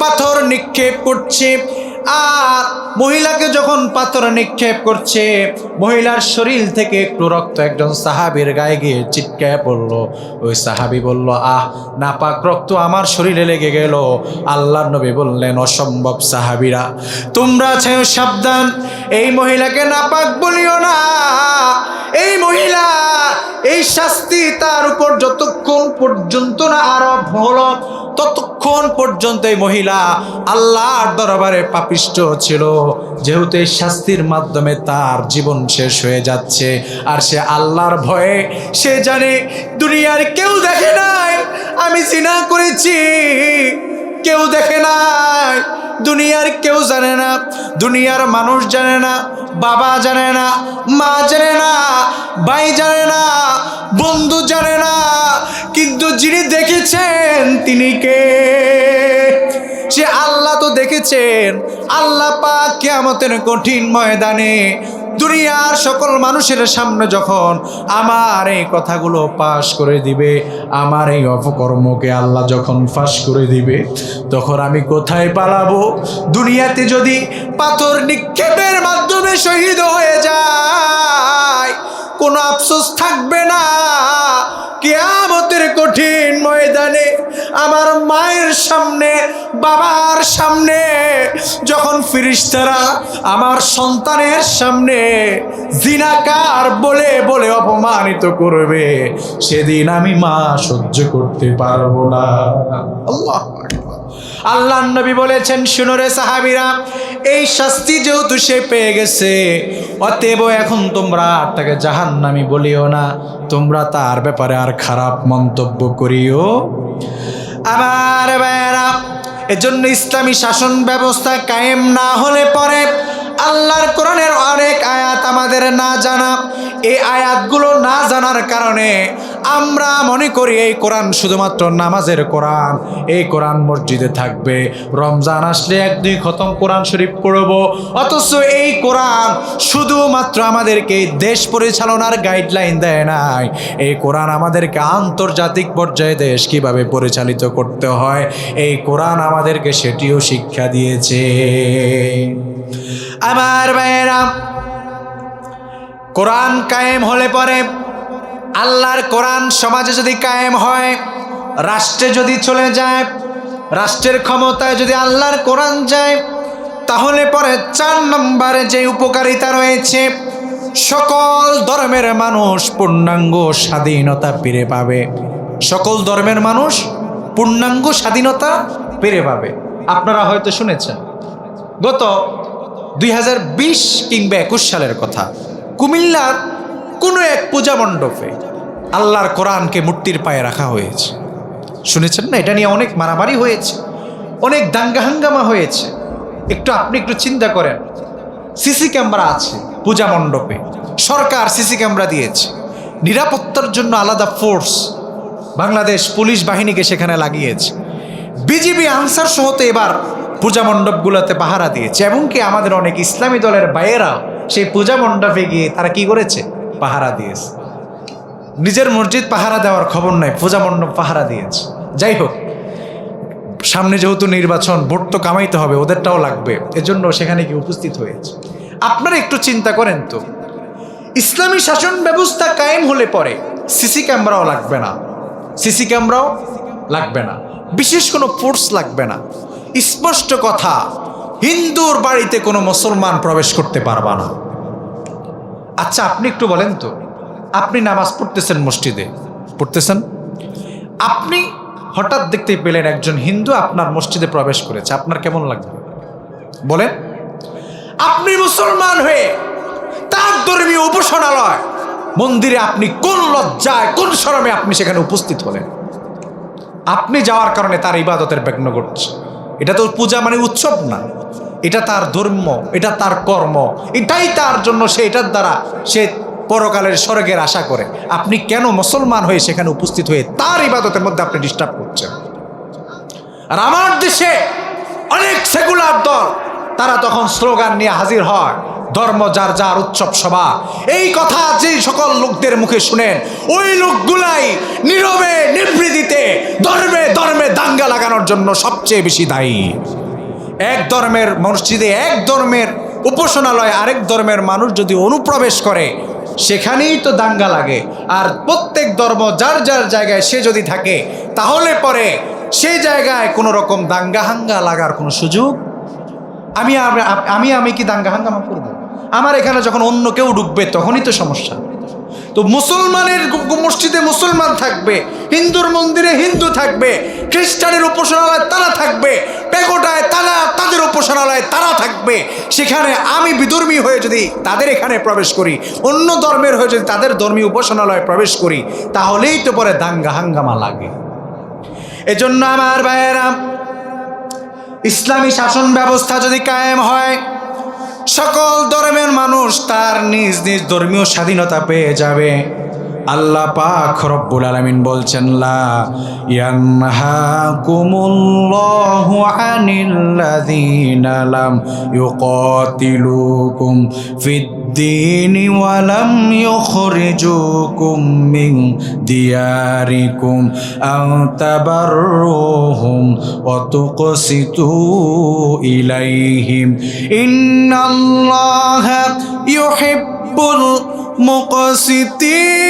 পাথর নিক্ষেপ করছে। আর মহিলাকে যখন পাথর নিক্ষেপ করছে, মহিলার শরীর থেকে একটু রক্ত একজন সাহাবীর গায়ে গিয়ে চিটকায় পড়লো। ওই সাহাবী বলল, আহ, নাপাক রক্ত আমার শরীরে লেগে গেল। আল্লাহর নবী বললেন, অসম্ভব সাহাবীরা, তোমরা চাও সাবধান, এই মহিলাকে নাপাক বলিও না। এই মহিলা, এই শাস্তি তার উপর যতক্ষণ পর্যন্ত না আরোপ হলো, ততক্ষণ পর্যন্ত এই মহিলা আল্লাহর দরবারে পাপিষ্ঠ ছিল। যেহেতু এই শাস্তির মাধ্যমে তার জীবন শেষ হয়ে যাচ্ছে, আর সে আল্লাহর ভয়ে, সে জানে দুনিয়ার কেউ দেখে নাই আমি জিনা করেছি, কেউ দেখে নাই, দুনিয়ার কেউ জানে না, দুনিয়ার মানুষ জানে না, বাবা জানে না, মা জানে না, ভাই জানে না, বন্ধু জানে না, কিন্তু যিনি দেখেছেন তিনি কে? সে আল্লাহ তো দেখেছেন। আল্লাহ পাক কিয়ামতের কঠিন ময়দানে দুনিয়ার সকল মানুষের সামনে যখন আমার এই কথাগুলো পাশ করে দিবে, আমার এই অপকর্মকে আল্লাহ যখন ফাঁস করে দিবে, তখন আমি কোথায় পালাবো? দুনিয়াতে যদি পাথর নিক্ষেপের মাধ্যমে শহীদ হয়ে যায়, কোনো আফসোস থাকবে না। কিয়ামতের কঠিন ময়দানে আমার মায়ের সামনে, বাবার সামনে যখন ফেরেশতারা আমার সন্তানের সামনে জিনাকার বলে বলে অপমানিত করবে, সেদিন আমি মা সহ্য করতে পারবো না। আল্লাহ আল্লাহর নবী বলেছেন, শুনো রে সাহাবীরা, এই শাস্তি যেহেতু সে পেয়ে গেছে, অতএব এখন তোমরা তাকে জাহান্নামী বলিও না, তোমরা তার ব্যাপারে আর খারাপ মন্তব্য করিও। আমার ভাইয়েরা, এজন্য ইসলামী শাসন ব্যবস্থা কায়েম না হলে পরে আল্লাহর কোরআনের অনেক আয়াত আমাদের না জানা, এই আয়াতগুলো না জানার কারণে আমরা মনে করি এই কোরআন শুধুমাত্র নামাজের কোরআন, এই কোরআন মসজিদে থাকবে, রমজান আসলে 1-2 খতম কোরআন শরীফ পড়ব। অথচ এই কোরআন শুধুমাত্র আমাদেরকে দেশ পরিচালনার গাইডলাইন দেয় নাই, এই কোরআন আমাদেরকে আন্তর্জাতিক পর্যায়ে দেশ কিভাবে পরিচালিত করতে হয়, এই কোরআন আমাদেরকে সেটিও শিক্ষা দিয়েছে। আমার ভাইয়েরা, কোরআন কায়েম হলে পরে, আল্লাহর কোরআন সমাজে যদি কায়েম হয়, রাষ্ট্রে যদি চলে যায়, রাষ্ট্রের ক্ষমতায় যদি আল্লাহর কোরআন যায়, তাহলে পরে 4 নম্বরে যে উপকারিতা রয়েছে, সকল ধর্মের মানুষ পূর্ণাঙ্গ স্বাধীনতা ফিরে পাবে। সকল ধর্মের মানুষ পূর্ণাঙ্গ স্বাধীনতা ফিরে পাবে। আপনারা হয়তো শুনেছেন, গত 2020 কিংবা 21 সালের কথা, কুমিল্লার কোনো এক পূজা মণ্ডপে আল্লাহর কোরআনকে মূর্তির পায়ে রাখা হয়েছে। শুনেছেন না? এটা নিয়ে অনেক মারামারি হয়েছে, অনেক দাঙ্গা হাঙ্গামা হয়েছে। আপনি একটু চিন্তা করেন, সিসি ক্যামেরা আছে পূজা মণ্ডপে, সরকার সিসি ক্যামেরা দিয়েছে, নিরাপত্তার জন্য আলাদা ফোর্স বাংলাদেশ পুলিশ বাহিনীকে সেখানে লাগিয়েছে, বিজিবি আনসার সহ তো এবার পূজা মণ্ডপগুলোতে পাহারা দিয়েছে। এমনকি আমাদের অনেক ইসলামী দলের ভাইয়েরা সেই পূজা মণ্ডপে গিয়ে তারা কি করেছে? পাহারা দিয়েছে। নিজের মসজিদ পাহারা দেওয়ার খবর নাই, পূজা মণ্ডপ পাহারা দিয়েছে। যাই হোক, সামনে যেহেতু নির্বাচন, ভোট তো কামাইতে হবে, ওদেরটাও লাগবে, এজন্য সেখানে গিয়ে উপস্থিত হয়েছে। আপনারা একটু চিন্তা করেন তো, ইসলামী শাসন ব্যবস্থা কায়েম হলে পরে সিসি ক্যামেরাও লাগবে না, সিসি ক্যামেরাও লাগবে না, বিশেষ কোনো ফোর্স লাগবে না। স্পষ্ট কথা, হিন্দুর বাড়িতে কোনো মুসলমান প্রবেশ করতে পারবা না। আচ্ছা আপনি একটু বলেন তো, আপনি নামাজ পড়তেছেন, মসজিদে পড়তেছেন, আপনি হঠাৎ দেখতে পেলেন একজন হিন্দু আপনার মসজিদে প্রবেশ করেছে, আপনার কেমন লাগবে বলেন? আপনি মুসলমান হয়ে তার ধর্মীয় উপাসনালয় মন্দিরে আপনি কোন লজ্জায় কোন শরমে আপনি সেখানে উপস্থিত হলেন? আপনি যাওয়ার কারণে তার ইবাদতের বিঘ্ন ঘটছে। এটা তো পূজা মানে উৎসব না, এটা তার ধর্ম, এটা তার কর্ম, এটাই তার জন্য, সে এটার দ্বারা সে পরকালের স্বর্গের আশা করে। আপনি কেন মুসলমান হয়ে সেখানে উপস্থিত হয়ে তার ইবাদতের মধ্যে আপনি ডিস্টার্ব করছেন? আর আমার দেশে অনেক সেকুলার দল, তারা তখন স্লোগান নিয়ে হাজির হয়, ধর্ম যার যার উৎসব সভা। এই কথা যে সকল লোকদের মুখে শুনেন, ওই লোকগুলাই নীরবে নিবৃত্তিতে ধর্মে ধর্মে দাঙ্গা লাগানোর জন্য সবচেয়ে বেশি দায়ী। এক ধর্মের মসজিদে, এক ধর্মের উপাসনালয়ে আরেক ধর্মের মানুষ যদি অনুপ্রবেশ করে, সেখানেই তো দাঙ্গা লাগে। আর প্রত্যেক ধর্ম যার যার জায়গায় সে যদি থাকে, তাহলে পরে সেই জায়গায় কোনো রকম দাঙ্গা হাঙ্গা লাগার কোনো সুযোগ। আমি কি দাঙ্গা হাঙ্গামা করবো? আমার এখানে যখন অন্য কেউ ঢুকবে তখনই তো সমস্যা। তো মুসলমানের মসজিদে মুসলমান থাকবে, হিন্দুর মন্দিরে হিন্দু থাকবে, খ্রিস্টানের উপাসনালয় তারা থাকবে, পেগোটায় তারা তাদের উপাসনালয় তারা থাকবে। সেখানে আমি বিধর্মী হয়ে যদি তাদের এখানে প্রবেশ করি, অন্য ধর্মের হয়ে যদি তাদের ধর্মীয় উপাসনালয়ে প্রবেশ করি, তাহলেই তো পরে দাঙ্গা হাঙ্গামা লাগে। এজন্য আমার ভাইয়েরা, ইসলামী শাসন ব্যবস্থা যদি কায়েম হয়, সকল ধর্মের মানুষ তার নিজ নিজ ধর্মীয় স্বাধীনতা পেয়ে যাবে। আল্লাহ পাক রব্বুল আলামিন বলছেন, লা ইয়ানহাকুমুল্লাহু আনিল্লাযীনা লাম ইউকাতিলুকুম ফিদ্দীনি ওয়া লাম ইউখরিজুকুম মিন দিয়ারিকুম আন তাবাররুহুম ওয়া তুকসিতু ইলাইহিম ইন্নাল্লাহা ইউহিব্বুল মুকসিতিন।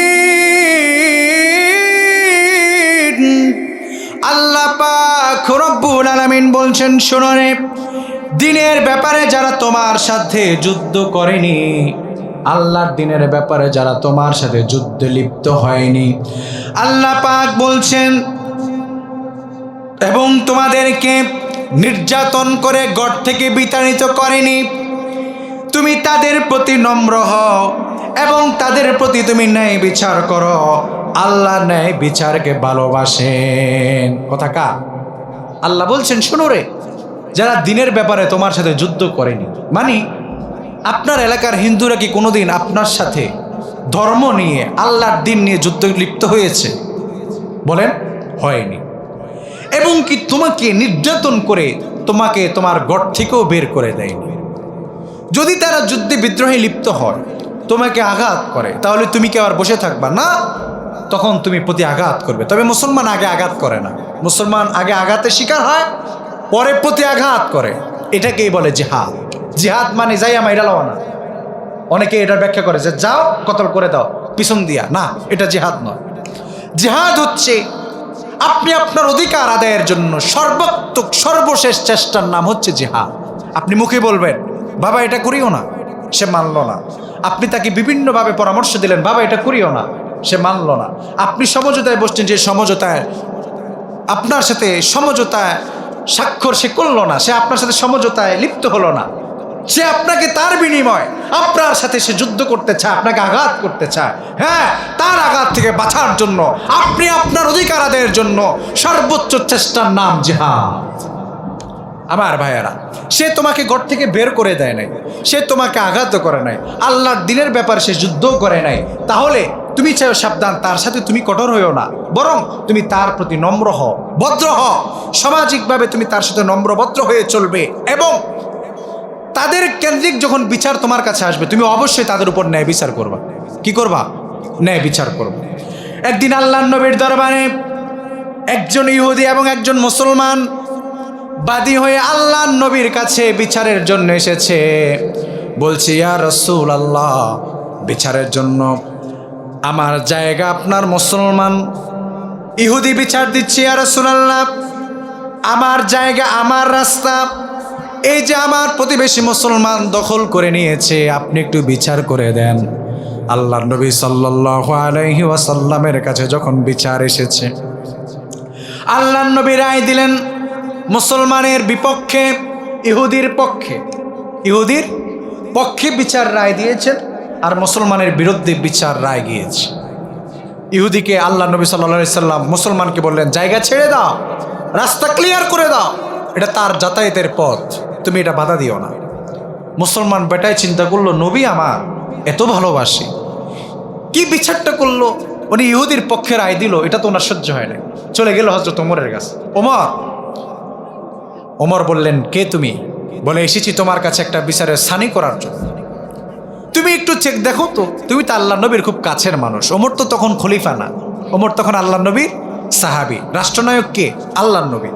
আল্লাহ পাক রব্বুল আলামিন বলছেন, শোনো রে, দিনের ব্যাপারে যারা তোমার সাথে যুদ্ধ করেনি, আল্লাহর দিনের ব্যাপারে যারা তোমার সাথে যুদ্ধে লিপ্ত হয়নি, আল্লাহ পাক বলছেন, এবং তোমাদেরকে নির্যাতন করে ঘর থেকে বিতাড়িত করেনি, তুমি তাদের প্রতি নম্র হও এবং তাদের প্রতি তুমি ন্যায় বিচার করো। আল্লাহ ন্যায় বিচারকে ভালোবাসেন। কথা কা আল্লাহ বলছেন, শোনো রে, যারা দিনের ব্যাপারে তোমার সাথে যুদ্ধ করেনি, মানে আপনার এলাকার হিন্দুরা কি কোনোদিন আপনার সাথে ধর্ম নিয়ে, আল্লাহর দিন নিয়ে যুদ্ধ লিপ্ত হয়েছে? বলেন, হয়নি। এবং কি তোমাকে নির্যাতন করে তোমাকে তোমার ঘর থেকেও বের করে দেয়নি। যদি তারা যুদ্ধে বিদ্রোহে লিপ্ত হয়, তোমাকে আঘাত করে, তাহলে তুমি কি আবার বসে থাকবা না? তখন তুমি প্রতি আঘাত করবে। তবে মুসলমান আগে আঘাত করে না, মুসলমান আগে আঘাতের শিকার হয়, পরে প্রতি আঘাত করে। এটাকেই বলে জিহাদ। জিহাদ মানে যাই আমার এটা লওয়া না। অনেকে এটার ব্যাখ্যা করে যে যাও কতল করে দাও পিছন দিয়া, না, এটা জিহাদ নয়। জিহাদ হচ্ছে আপনি আপনার অধিকার আদায়ের জন্য সর্বাত্মক সর্বশেষ চেষ্টার নাম হচ্ছে জিহাদ। আপনি মুখে বলবেন, বাবা এটা করিও না, সে মানল না। আপনি তাকে বিভিন্নভাবে পরামর্শ দিলেন, বাবা এটা করিও না, সে মানল না। আপনি সমঝোতায় বসছেন, যে সমঝোতায় আপনার সাথে সমঝোতায় স্বাক্ষর সে করলো না, সে আপনার সাথে সমঝোতায় লিপ্ত হলো না, সে আপনাকে তার বিনিময় আপনার সাথে সে যুদ্ধ করতে চায়, আপনাকে আঘাত করতে চায়। হ্যাঁ, তার আঘাত থেকে বাঁচার জন্য আপনি আপনার অধিকার আদায়ের জন্য সর্বোচ্চ চেষ্টার নাম জিহাদ। আমার ভাইয়েরা, সে তোমাকে ঘর থেকে বের করে দেয় নাই, সে তোমাকে আঘাত করে নাই, আল্লাহর দিনের ব্যাপারে সে যুদ্ধও করে নাই, তাহলে তুমি চাও সাবধান, তার সাথে তুমি কঠোর হইও না, বরং তুমি তার প্রতি নম্র হও, ভদ্র হও। সামাজিকভাবে তুমি তার সাথে নম্র ভদ্র হয়ে চলবে এবং তাদের কেন্দ্রিক যখন বিচার তোমার কাছে আসবে, তুমি অবশ্যই তাদের উপর ন্যায় বিচার করবা। কি করবা? ন্যায় বিচার করবা। একদিন আল্লাহর নবীর দরবারে একজন ইহুদি এবং একজন মুসলমান বাদী হয়ে আল্লাহর নবীর কাছে বিচারের জন্য এসেছে। বলছে, ইয়া রাসূলুল্লাহ, বিচারের জন্য। আমার জায়গা আপনার মুসলমান, ইহুদি বিচার দিচ্ছে ইয়া রাসূলুল্লাহ, আমার জায়গা আমার রাস্তা, এই যে আমার প্রতিবেশী মুসলমান দখল করে নিয়েছে, আপনি একটু বিচার করে দেন। আল্লাহর নবী সাল্লাল্লাহু আলাইহি ওয়াসাল্লামের কাছে যখন বিচার এসেছে, আল্লাহর নবী রায় দিলেন মুসলমানের বিপক্ষে, ইহুদির পক্ষে। ইহুদির পক্ষে বিচার রায় দিয়েছেন, আর মুসলমানের বিরুদ্ধে বিচার রায় গিয়েছে। ইহুদিকে আল্লাহ নবী সাল্লাল্লাহু আলাইহি সাল্লাম মুসলমানকে বললেন, জায়গা ছেড়ে দাও, রাস্তা ক্লিয়ার করে দাও, এটা তার যাতায়াতের পথ, তুমি এটা বাধা দিও না। মুসলমান বেটায় চিন্তা করলো, নবী আমার এত ভালোবাসি, কি বিচারটা করলো, উনি ইহুদির পক্ষে রায় দিল, এটা তো ওনার সহ্য হয় না। চলে গেল হযরত ওমরের কাছে। ওমর বললেন, কে তুমি? বলে, এসেছি তোমার কাছে একটা বিচারের সানি করার জন্য, তুমি একটু চেক দেখো তো, তুমি তো আল্লাহ নবীর খুব কাছের মানুষ। ওমর তো তখন খলিফা না, ওমর তখন আল্লাহ নবীর সাহাবী। রাষ্ট্রনায়ক কে? আল্লাহ নবী।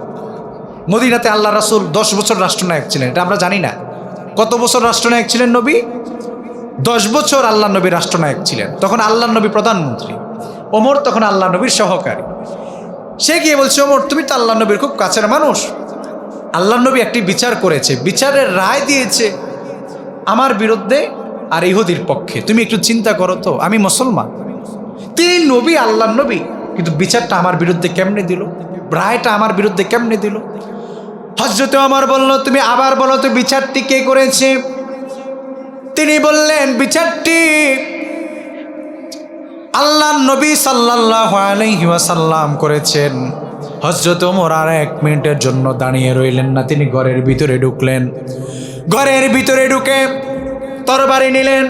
মদিনাতে আল্লাহ রাসূল 10 বছর রাষ্ট্রনায়ক ছিলেন, এটা আমরা জানি না। কত বছর রাষ্ট্রনায়ক ছিলেন নবী? 10 বছর আল্লাহ নবী রাষ্ট্রনায়ক ছিলেন। তখন আল্লাহ নবী প্রধানমন্ত্রী, ওমর তখন আল্লাহ নবীর সহকারী। সে গিয়ে বলছে, ওমর তুমি তো আল্লাহ নবীর খুব কাছের মানুষ, আল্লাহ নবী একটি বিচার করেছে, বিচারের রায় দিয়েছে আমার বিরুদ্ধে আর ইহুদির পক্ষে, তুমি একটু চিন্তা করো তো, আমি মুসলমান, তিনি নবী, আল্লাহ নবী, কিন্তু বিচারটা আমার বিরুদ্ধে কেমনে দিল, রায়টা আমার বিরুদ্ধে কেমনে দিল? হযরত ওমর বলল, তুমি আবার বলো তো বিচারটি কে করেছে? তিনি বললেন, বিচারটি আল্লাহ নবী সাল্লাল্লাহু আলাইহি ওয়াসাল্লাম করেছেন। হযরত ওমর আর 1 মিনিটের জন্য দাঁড়িয়ে রইলেন না, তিনি ঘরের ভিতরে ঢুকলেন। ঘরের ভিতরে ঢুকে তরবারি নিলেন,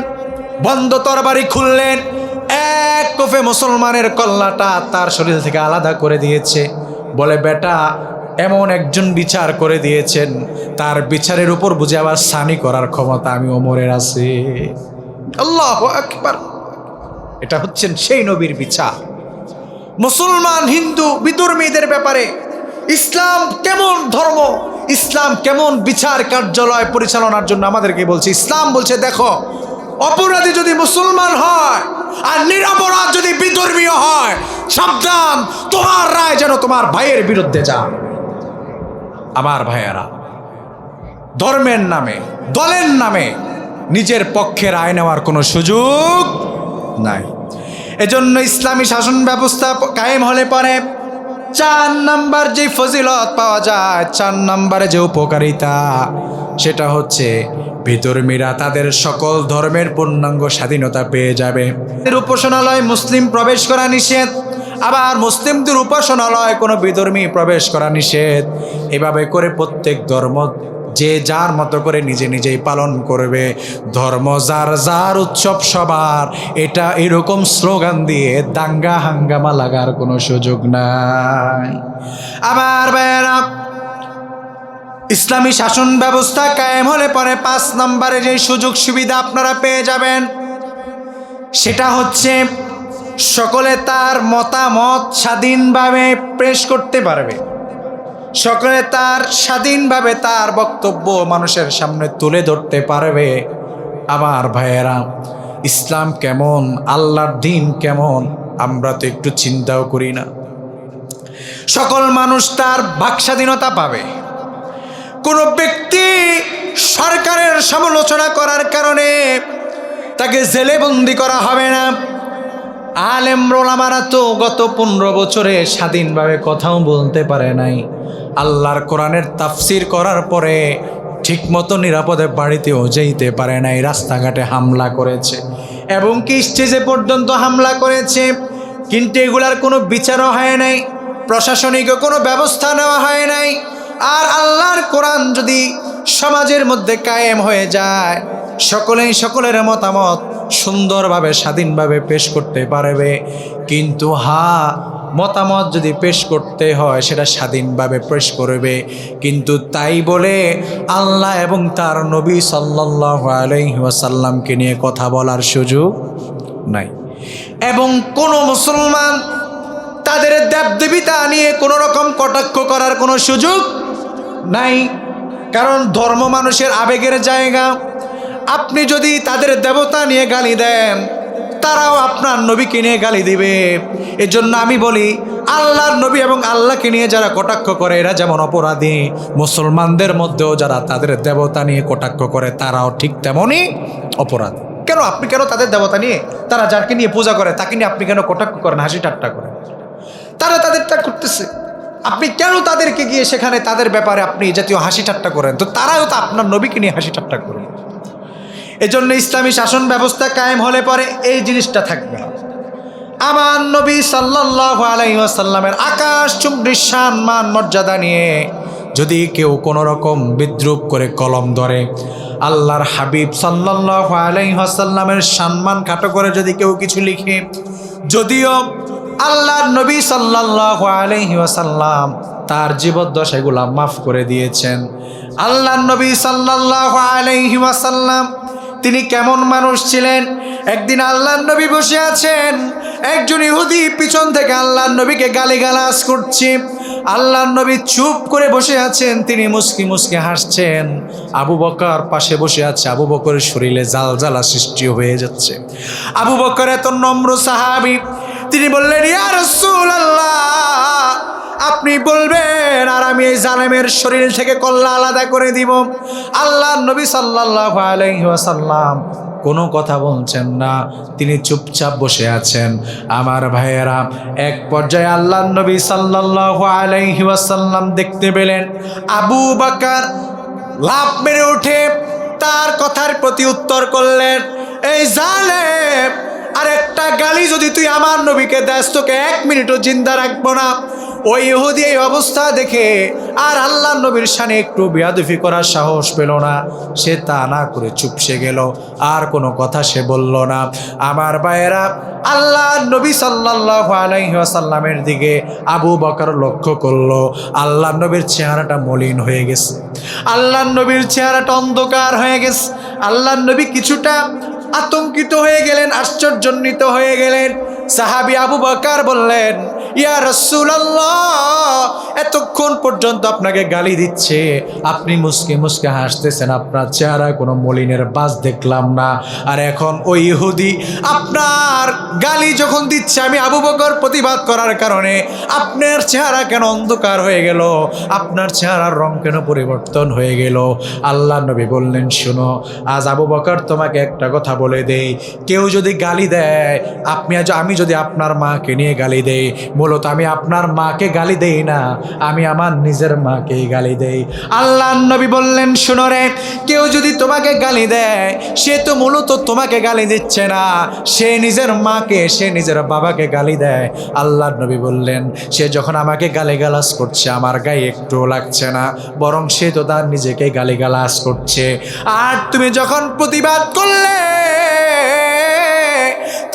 বন্ধ তরবারি খুললেন, এক কোফে মুসলমানের কল্লাটা তার শরীর থেকে আলাদা করে দিয়েছে। বলে, বেটা, এমন একজন বিচার করে দিয়েছেন, তার বিচারের উপর বুঝে আবার সানি করার ক্ষমতা আমি ওমরের আছে। আল্লাহু আকবার। এটা হচ্ছেন সেই নবীর বিচার। মুসলমান হিন্দু বিধর্মীদের ব্যাপারে ইসলাম কেমন ধর্ম, ইসলাম কেমন বিচার কার্যালয় পরিচালনার জন্য আমাদেরকে বলছে। ইসলাম বলছে, দেখো, অপরাধী যদি মুসলমান হয় আর নিরপরাধ যদি বিধর্মীয় হয়, সাবধান, তোমার রায় যেন তোমার ভাইয়ের বিরুদ্ধে যায়। আমার ভাইয়েরা, ধর্মের নামে, দলের নামে নিজের পক্ষে রায় নেওয়ার কোনো সুযোগ নাই। এজন্য ইসলামী শাসন ব্যবস্থা কায়েম হলে পরে 4 নাম্বার যে ফজিলত পাওয়া যায়, 4 নাম্বারে যে উপকারিতা, সেটা হচ্ছে বিধর্মীরা তাদের সকল ধর্মের পূর্ণাঙ্গ স্বাধীনতা পেয়ে যাবে। এর উপাসনালয় মুসলিম প্রবেশ করা নিষেধ, আবার মুসলিমদের উপাসনালয় কোনো বিধর্মী প্রবেশ করা নিষেধ। এভাবে করে প্রত্যেক ধর্ম যে যার মতো করে নিজে নিজেই পালন করবে, ধর্ম যার যার, উৎসব সবার, এটা এরকম স্লোগান দিয়ে দাঙ্গা হাঙ্গামা লাগার কোনো সুযোগ নাই। আবার ভাইয়েরা, ইসলামী শাসন ব্যবস্থা কায়েম হলে পরে 5 নম্বরে যে সুযোগ সুবিধা আপনারা পেয়ে যাবেন, সেটা হচ্ছে সকলে তার মতামত স্বাধীনভাবে পেশ করতে পারবে, সকলে তার স্বাধীনভাবে তার বক্তব্য মানুষের সামনে তুলে ধরতে পারবে। আমার ভাইয়েরা, ইসলাম কেমন, আল্লাহর দ্বীন কেমন, আমরা তো একটু চিন্তাও করি না। সকল মানুষ তার বাক স্বাধীনতা পাবে। কোনো ব্যক্তি সরকারের সমালোচনা করার কারণে তাকে জেলে বন্দি করা হবে না। আলেম ওলামারা তো গত 15 বছরে স্বাধীনভাবে কথাও বলতে পারে নাই। আল্লাহর কোরআনের তাফসির করার পরে ঠিকমতো নিরাপদে বাড়িতেও যেতে পারে নাই, রাস্তাঘাটে হামলা করেছে এবং কি স্টেজে পর্যন্ত হামলা করেছে, কিন্তু এগুলার কোনো বিচারও হয় নাই, প্রশাসনিক কোনো ব্যবস্থা নেওয়া হয় নাই। আর আল্লাহর কোরআন যদি সমাজের মধ্যে কায়েম হয়ে যায়, সকলেই সকলের মতামত সুন্দরভাবে স্বাধীনভাবে পেশ করতে পারবে। কিন্তু মতামত যদি পেশ করতে হয় সেটা স্বাধীনভাবে পেশ করবে, কিন্তু তাই বলে আল্লাহ এবং তার নবী সাল্লাল্লাহু আলাইহি ওয়াসাল্লামকে নিয়ে কথা বলার সুযোগ নাই। এবং কোনো মুসলমান তাদের দেবদেবিতা নিয়ে কোনো রকম কটাক্ষ করার কোনো সুযোগ নাই, কারণ ধর্ম মানুষের আবেগের জায়গা। আপনি যদি তাদের দেবতা নিয়ে গালি দেন, তারাও আপনার নবীকে নিয়ে গালি দিবে। এজন্য আমি বলি, আল্লাহর নবী এবং আল্লাহকে নিয়ে যারা কটাক্ষ করে এরা যেমন অপরাধী, মুসলমানদের মধ্যেও যারা তাদের দেবতা নিয়ে কটাক্ষ করে তারাও ঠিক তেমনই অপরাধী। কেন আপনি কেন তাদের দেবতা নিয়ে, তারা যাকে নিয়ে পূজা করে তাকে নিয়ে আপনি কেন কটাক্ষ করেন, হাসি ঠাট্টা করেন? তারা তাদেরটা করতেছে, আপনি কেন তাদেরকে গিয়ে সেখানে তাদের ব্যাপারে আপনি জাতীয় হাসি ঠাট্টা করেন? তো তারাও তো আপনার নবীকে নিয়ে হাসি ঠাট্টা করেন। এজন্য ইসলামী শাসন ব্যবস্থা কায়েম হলে পরে এই জিনিসটা থাকবে। আমার নবী সাল্লাল্লাহু আলাইহি ওয়াসাল্লামের আকাশচুম্বী শান মান মর্যাদা নিয়ে যদি কেউ কোনো রকম বিদ্রূপ করে কলম ধরে, আল্লাহর হাবিব সাল্লাল্লাহু আলাইহি ওয়াসাল্লামের সম্মান খাটো করে যদি কেউ কিছু লিখে, যদিও আল্লাহর নবী সাল্লাল্লাহু আলাইহি ওয়াসাল্লাম তার জীবদ্দশাগুলো মাফ করে দিয়েছেন। আল্লাহর নবী সাল্লাল্লাহু আলাইহি ওয়াসাল্লাম তিনি কেমন মানুষ ছিলেন? একদিন আল্লাহর নবী বসে আছেন, একজন ইহুদি পিছন থেকে আল্লাহর নবীকে গালিগালাজ করছে। আল্লাহর নবী চুপ করে বসে আছেন, তিনি মুস্কি মুস্কি হাসছেন। আবু বকর পাশে বসে আছে, আবু বকরের শরীরে জালজালা সৃষ্টি হয়ে যাচ্ছে। আবু বকর এত নম্র সাহাবী, তিনি বললেন, ইয়া রাসূলুল্লাহ, আপনি বলবেন আর আমি এই জালেমের শরীর থেকে কল্লা আলাদা করে দিব। আল্লাহর নবী সাল্লাল্লাহু আলাইহি ওয়াসাল্লাম কোনো কথা বলছেন না, তিনি চুপচাপ বসে আছেন। আমার ভাইয়েরা, এক পর্যায়ে আল্লাহর নবী সাল্লাল্লাহু আলাইহি ওয়াসাল্লাম দেখতে পেলেন আবু বকর লাফ মেরে উঠে তার কথার প্রতি উত্তর করলেন, এই জালেম, আর একটা গালি যদি তুই আমার নবীকে দেস, তোকে 1 মিনিটও জিন্দা রাখবো না। ওই ইহুদি এই অবস্থা দেখে আর আল্লাহর নবীর শানে একটু বেয়াদবি করার সাহস পেল না, সে তা না করে চুপসে গেল, আর কোনো কথা সে বলল না। আমার ভাইয়েরা, আল্লাহর নবী সাল্লাল্লাহু আলাইহি ওয়াসাল্লামের দিকে আবু বকর লক্ষ্য করলো, আল্লাহর নবীর চেহারাটা মলিন হয়ে গেছে, আল্লাহর নবীর চেহারাটা অন্ধকার হয়ে গেছে। আল্লাহর নবী কিছুটা আতঙ্কিত হয়ে গেলেন, আশ্চর্যান্বিত হয়ে গেলেন। সাহাবী আবু বকর বললেন, ইয়া রাসূলুল্লাহ, এতক্ষণ পর্যন্ত আপনাকে গালি দিচ্ছে, আপনি মুস্কে মুস্কে হাসতেছেন, আপনার চেহারায় কোনো মলিনের বাস দেখলাম না। আর এখন ওই ইহুদি আপনার গালি যখন দিচ্ছে, আমি আবু বকর প্রতিবাদ করার কারণে আপনার চেহারা কেন অন্ধকার হয়ে গেল, আপনার চেহারার রং কেন পরিবর্তন হয়ে গেল? আল্লাহর নবী বললেন, শোনো, আজ আবু বকর তোমাকে একটা কথা বলে দেই, কেউ যদি গালি দেয়, আমি যদি আপনার মাকে নিয়ে গালি দেই, মূলত আমি আপনার মাকে গালি দেই না, আমি আমার নিজের মাকেই গালি দেই। আল্লাহর নবী বললেন, শোনো রে, কেউ যদি তোমাকে গালি দেয়, সে তো মূলত তোমাকে গালি দিচ্ছে না, সে নিজের মাকে, সে নিজের বাবাকে গালি দেয়। আল্লাহর নবী বললেন, সে যখন আমাকে গালিগালাজ করছে আমার গায়ে একটুও লাগছে না, বরং সে তো তার নিজেকে গালিগালাজ করছে। আর তুমি যখন প্রতিবাদ করলে,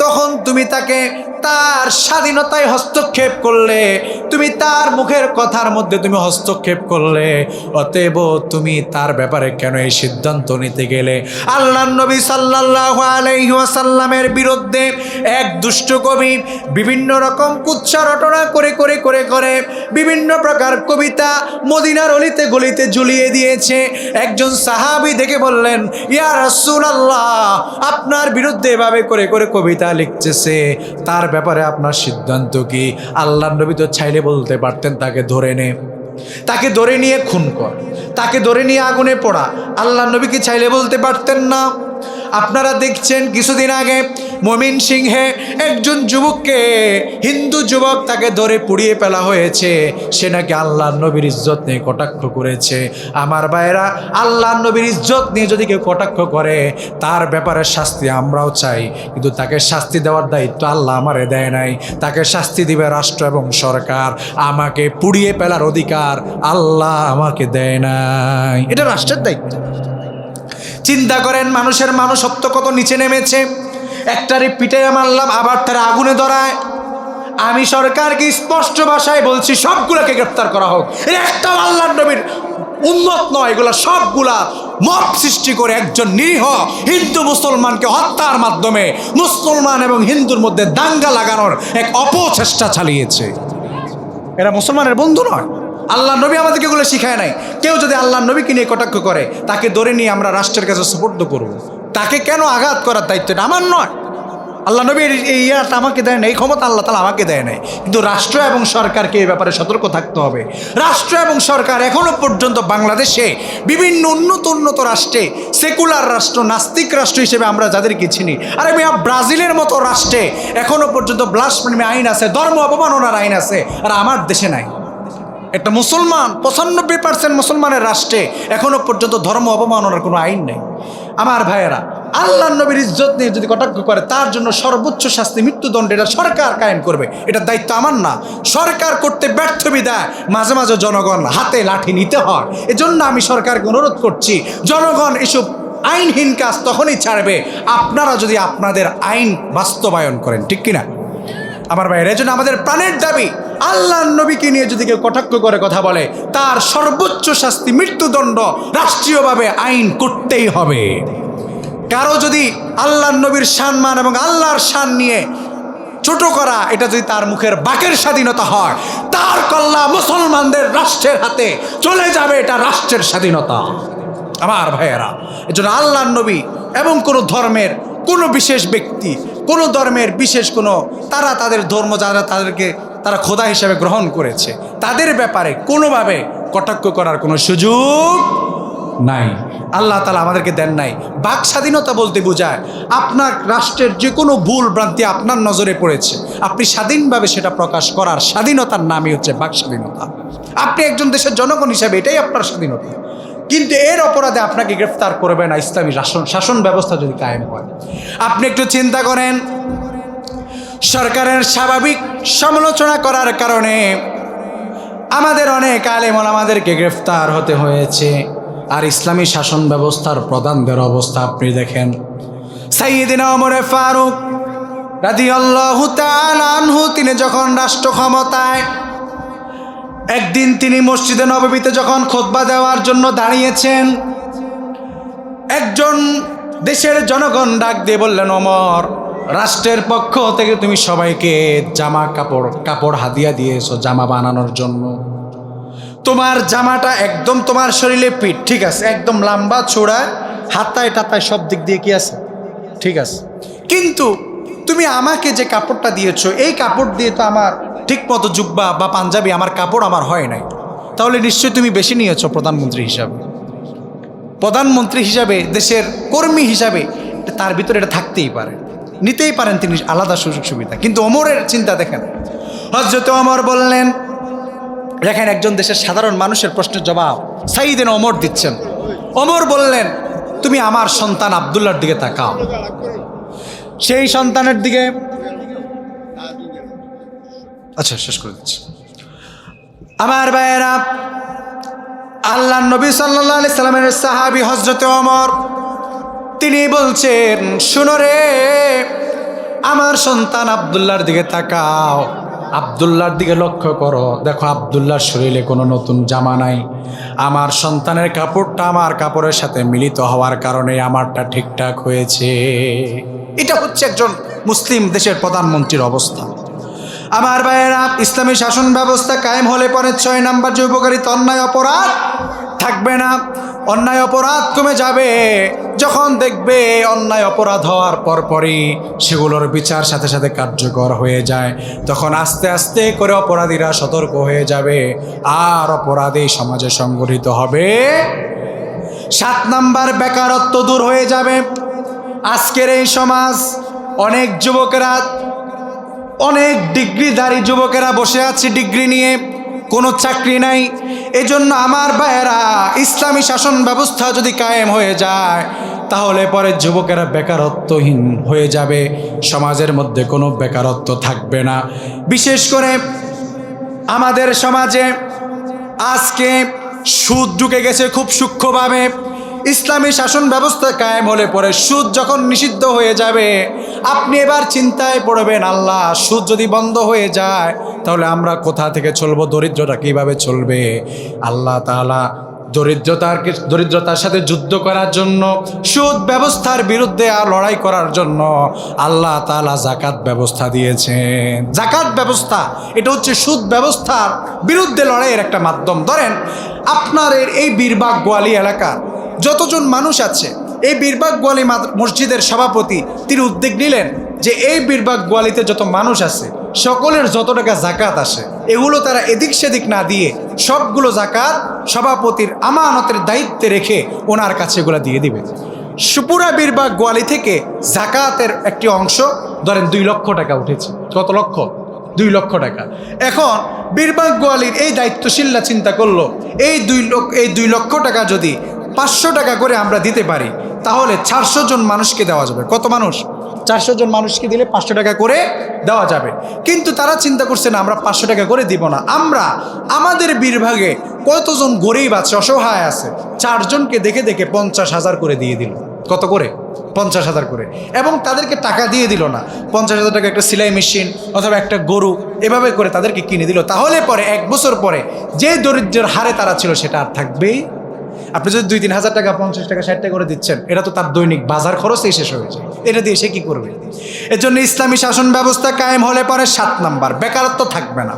তখন তুমি তাকে তার স্বাধীনতায় হস্তক্ষেপ করলে, তুমি তার মুখের কথার মধ্যে তুমি হস্তক্ষেপ করলে, অতএব তুমি তার ব্যাপারে কেন এই সিদ্ধান্ত নিতে গেলে? আল্লাহর নবী সাল্লাল্লাহু আলাইহি ওয়াসাল্লামের বিরুদ্ধে এক দুষ্ট কবি বিভিন্ন রকম কুৎসা রটনা করে করে করে করে বিভিন্ন প্রকার কবিতা মদিনার অলিতে গলিতে ঝুলিয়ে দিয়েছে। একজন সাহাবী দেখে বললেন, ইয়া রাসূলুল্লাহ, আপনার বিরুদ্ধে এভাবে করে করে কবিতা লিখতেছে, তার ব্যাপারে আপনার সিদ্ধান্ত কি? আল্লাহর নবী তো চাইলে বলতে পারতেন, তাকে ধরে নে, তাকে ধরে নিয়ে খুন কর, তাকে ধরে নিয়ে আগুনে পোড়া। আল্লাহর নবী কি চাইলে বলতে পারতেন না? আপনারা দেখছেন কিছুদিন আগে ময়মনসিংহে একজন যুবককে, হিন্দু যুবক, তাকে ধরে পুড়িয়ে ফেলা হয়েছে, সে নাকি আল্লাহর নবীর ইজ্জত নিয়ে কটাক্ষ করেছে। আমার ভাইয়েরা, আল্লাহর নবীর ইজ্জত নিয়ে যদি কেউ কটাক্ষ করে, তার ব্যাপারে শাস্তি আমরাও চাই, কিন্তু তাকে শাস্তি দেওয়ার দায়িত্ব আল্লাহ আমারে দেয় নাই, তাকে শাস্তি দিবে রাষ্ট্র এবং সরকার, আমাকে পুড়িয়ে ফেলার অধিকার আল্লাহ আমাকে দেয় নাই, এটা রাষ্ট্রের দায়িত্ব। চিন্তা করেন, মানুষের মানুষত্ব কত নিচে নেমেছে। একটারে পিটাইয়া মারলাম, আবার তারা আগুনে ধরায়। আমি সরকারকে স্পষ্ট ভাষায় বলছি, সবগুলোকে গ্রেফতার করা হোক। এটা একটাও আল্লাহর নবীর উম্মত নয়, এগুলা সবগুলা মব সৃষ্টি করে একজন নিরীহ হিন্দু মুসলমানকে হত্যার মাধ্যমে মুসলমান এবং হিন্দুর মধ্যে দাঙ্গা লাগানোর এক অপচেষ্টা চালিয়েছে। এরা মুসলমানের বন্ধু নয়। আল্লাহ নবী আমাদেরকে এগুলো শিখায় নাই। কেউ যদি আল্লাহ নবীকে নিয়ে কটাক্ষ করে, তাকে ধরে নিয়ে আমরা রাষ্ট্রের কাছে সুপর্দ করব, তাকে কেন আঘাত করার দায়িত্ব এটা আমার নয়। আল্লাহ নবীর এই ইয়াটা আমাকে দেয় না, এই ক্ষমতা আল্লাহ তাআলা আমাকে দেয় নাই। কিন্তু রাষ্ট্র এবং সরকারকে এই ব্যাপারে সতর্ক থাকতে হবে। রাষ্ট্র এবং সরকার এখনো পর্যন্ত বাংলাদেশে বিভিন্ন উন্নত রাষ্ট্রে, সেকুলার রাষ্ট্র, নাস্তিক রাষ্ট্র হিসেবে আমরা যাদেরকে চিনি, আর আমি ব্রাজিলের মতো রাষ্ট্রে এখনো পর্যন্ত ব্লাসফেমি আইন আছে, ধর্ম অবমাননার আইন আছে, আর আমার দেশে নাই। একটা মুসলমান 95% মুসলমানের রাষ্ট্রে এখনো পর্যন্ত ধর্ম অবমাননার কোনো আইন নেই। আমার ভাইয়েরা, আল্লাহ নবীর ইজ্জত নিয়ে যদি কটাক্ষ করে তার জন্য সর্বোচ্চ শাস্তি মৃত্যুদণ্ড, এটা সরকার কায়েম করবে, এটা দায়িত্ব আমার না। সরকার করতে ব্যর্থ বিধায় মাঝে মাঝে জনগণ হাতে লাঠি নিতে হয়। এজন্য আমি সরকারকে অনুরোধ করছি, জনগণ এসব আইনহীন কাজ তখনই ছাড়বে আপনারা যদি আপনাদের আইন বাস্তবায়ন করেন, ঠিক কিনা আমার ভাইয়েরা? এজন্য আমাদের প্রাণের দাবি, আল্লাহ নবীকে নিয়ে যদি কেউ কটাক্ষ করে কথা বলে তার সর্বোচ্চ শাস্তি মৃত্যুদণ্ড রাষ্ট্রীয়ভাবে আইন করতেই হবে। কারো যদি আল্লাহ নবীর সম্মান এবং আল্লাহর শান নিয়ে ছোট করা, এটা যদি তার মুখের বাকের স্বাধীনতা হয়, তার কল্লা মুসলমানদের রাষ্ট্রের হাতে চলে যাবে, এটা রাষ্ট্রের স্বাধীনতা। আমার ভাইয়েরা, এজন্য আল্লাহর নবী এবং কোনো ধর্মের কোনো বিশেষ ব্যক্তি, কোনো ধর্মের বিশেষ কোনো তারা তাদের ধর্ম যারা তারা খোদা হিসেবে গ্রহণ করেছে, তাদের ব্যাপারে কোনোভাবে কটাক্ষ করার কোনো সুযোগ নাই। আল্লাহ তাআলা আমাদেরকে দেন নাই। বাক স্বাধীনতা বলতে বোঝায় আপনার রাষ্ট্রের যে কোনো ভুল ভ্রান্তি আপনার নজরে পড়েছে, আপনি স্বাধীনভাবে সেটা প্রকাশ করার স্বাধীনতার নামই হচ্ছে বাক স্বাধীনতা। আপনি একজন দেশের জনগণ হিসাবে এটাই আপনার স্বাধীনতা। কিন্তু এর অপরাধে আপনাকে গ্রেফতার করবে না ইসলামী শাসন ব্যবস্থা যদি কায়েম হয়। আপনি একটু চিন্তা করেন, সরকারের স্বাভাবিক সমালোচনা করার কারণে আমাদের অনেক আলেম ওলামাদেরকে গ্রেফতার হতে হয়েছে। আর ইসলামী শাসন ব্যবস্থার প্রধানদের অবস্থা আপনি দেখেন। সাইয়্যিদিনা ওমর ফারুক রাদিয়াল্লাহু তাআলা আনহু, তিনি যখন রাষ্ট্র ক্ষমতায়, একদিন তিনি মসজিদে নববীতে যখন খুতবা দেওয়ার জন্য দাঁড়িয়েছেন, একজন দেশের জনগণ ডাক দিয়ে বললেন, ওমর, রাষ্ট্রের পক্ষ থেকে তুমি সবাইকে জামা কাপড় হাদিয়া দিয়েছো জামা বানানোর জন্য। তোমার জামাটা একদম তোমার শরীরে পিঠ ঠিক আছে, একদম লম্বা চূড়া, হাতায় টাতায় সব দিক দিয়ে কি আছে ঠিক আছে, কিন্তু তুমি আমাকে যে কাপড়টা দিয়েছো, এই কাপড় দিয়ে তো আমার ঠিক মতো জুব্বা বা পাঞ্জাবি আমার কাপড় আমার হয় নাই। তাহলে নিশ্চয়ই তুমি বেশি নিয়েছো প্রধানমন্ত্রী হিসাবে। প্রধানমন্ত্রী হিসাবে, দেশের কর্মী হিসাবে তার ভিতরে এটা থাকতেই পারে, নিতেই পারেন তিনি আলাদা সুযোগ সুবিধা। কিন্তু ওমরের চিন্তা দেখেন। হযরত ওমর বললেন, দেখেন একজন দেশের সাধারণ মানুষের প্রশ্নের জবাব সাইয়্যিদিনা ওমর দিচ্ছেন। ওমর বললেন, তুমি আমার সন্তান আব্দুল্লাহর দিকে তাকাও। সেই সন্তানের দিকে, আচ্ছা শেষ করে দিচ্ছি। আমার ভাইয়েরা, আল্লাহ নবী সাল্লাল্লাহু আলাইহি সাল্লামের সাহাবী হযরত ওমর, তিনি বলছেন, শুনো রে, আমার সন্তান আব্দুল্লাহর দিকে তাকাও, আব্দুল্লাহর দিকে লক্ষ্য করো, দেখো আব্দুল্লাহর শরীরে কোনো নতুন জামা নাই। আমার সন্তানের কাপড়টা আমার কাপড়ের সাথে মিলিত হওয়ার কারণে আমারটা ঠিকঠাক হয়েছে। এটা হচ্ছে একজন মুসলিম দেশের প্রধানমন্ত্রীর অবস্থা। আমার ভাইয়েরা, ইসলামী শাসন ব্যবস্থা কায়েম হলে পরে 6 নম্বর যে উপকারিতা, অন্যায় অপরাধ থাকবে না। অন্যায় অপরাধ কমে যাবে যখন দেখবে অন্যায় অপরাধ হওয়ার পরপরই সেগুলোর বিচার সাথে সাথে কার্যকর হয়ে যায়, তখন আস্তে আস্তে করে অপরাধীরা সতর্ক হয়ে যাবে আর অপরাধী সমাজে সংগঠিত হবে। 7 নম্বর, বেকারত্ব দূর হয়ে যাবে। আজকের এই সমাজ, অনেক যুবকেরা, অনেক ডিগ্রিধারী যুবকেরা বসে আছে ডিগ্রি নিয়ে, কোনো চাকরি নাই। এজন্য আমার ভাইয়েরা, ইসলামী শাসন ব্যবস্থা যদি কায়েম হয়ে যায় তাহলে পরে যুবকেরা বেকারত্বহীন হয়ে যাবে, সমাজের মধ্যে কোনো বেকারত্ব থাকবে না। বিশেষ করে আমাদের সমাজে আজকে সুদ ঢুকে গেছে খুব সূক্ষ্মভাবে। ইসলামী শাসন ব্যবস্থা কায়েম হলে পরে সুদ যখন নিষিদ্ধ হয়ে যাবে, আপনি এবার চিন্তায় পড়বেন, আল্লাহ, সুদ যদি বন্ধ হয়ে যায় তাহলে আমরা কোথা থেকে চলবো, দরিদ্রতা কিভাবে চলবে? আল্লাহ তাআলা দরিদ্রতার সাথে যুদ্ধ করার জন্য, সুদ ব্যবস্থার বিরুদ্ধে আর লড়াই করার জন্য আল্লাহ তাআলা যাকাত ব্যবস্থা দিয়েছেন। যাকাত ব্যবস্থা এটা হচ্ছে সুদ ব্যবস্থার বিরুদ্ধে লড়াইয়ের একটা মাধ্যম। ধরেন আপনার এই বীরবাগ গোয়ালি এলাকার যতজন মানুষ আছে, এই বীরবাগ গোয়ালি মসজিদের সভাপতি তিনি উদ্যোগ নিলেন যে এই বীরবাগ গোয়ালিতে যত মানুষ আছে সকলের যত টাকা জাকাত আসে এগুলো তারা এদিক সেদিক না দিয়ে সবগুলো জাকাত সভাপতির আমানতের দায়িত্বে রেখে ওনার কাছে এগুলো দিয়ে দিবে। সুপুরা বীরবাগ গোয়ালি থেকে জাকাতের একটি অংশ ধরেন 2 লক্ষ টাকা উঠেছে। কত লক্ষ? 2 লক্ষ টাকা। এখন বীরবাগ গোয়ালির এই দায়িত্বশীলরা চিন্তা করলো এই 2 লক্ষ টাকা যদি 500 টাকা করে আমরা দিতে পারি তাহলে 400 জন মানুষকে দেওয়া যাবে। কত মানুষ? 400 জন মানুষকে দিলে 500 টাকা করে দেওয়া যাবে। কিন্তু তারা চিন্তা করছে না, আমরা 500 টাকা করে দিব না, আমরা আমাদের বীরভাগে কতজন গরিব আছে, অসহায় আছে, 4 জনকে দেখে দেখে 50,000 করে দিয়ে দিল। কত করে? 50,000 করে। এবং তাদেরকে টাকা দিয়ে দিল না, 50,000 টাকা একটা সেলাই মেশিন অথবা একটা গরু এভাবে করে তাদেরকে কিনে দিল। তাহলে পরে 1 বছর পরে যে দরিদ্রের হারে তারা ছিল সেটা আর থাকবেই। আপনি যদি 2-3 হাজার টাকা 50 টাকা 60 টাকা করে দিচ্ছেন, এটা তো তার দৈনিক বাজার খরচেই শেষ হয়ে যায়। এটা দিয়ে সে কী করবে? এজন্য ইসলামী শাসন ব্যবস্থা কায়েম হলে পরে 7 নাম্বার বেকারত্ব থাকবে না।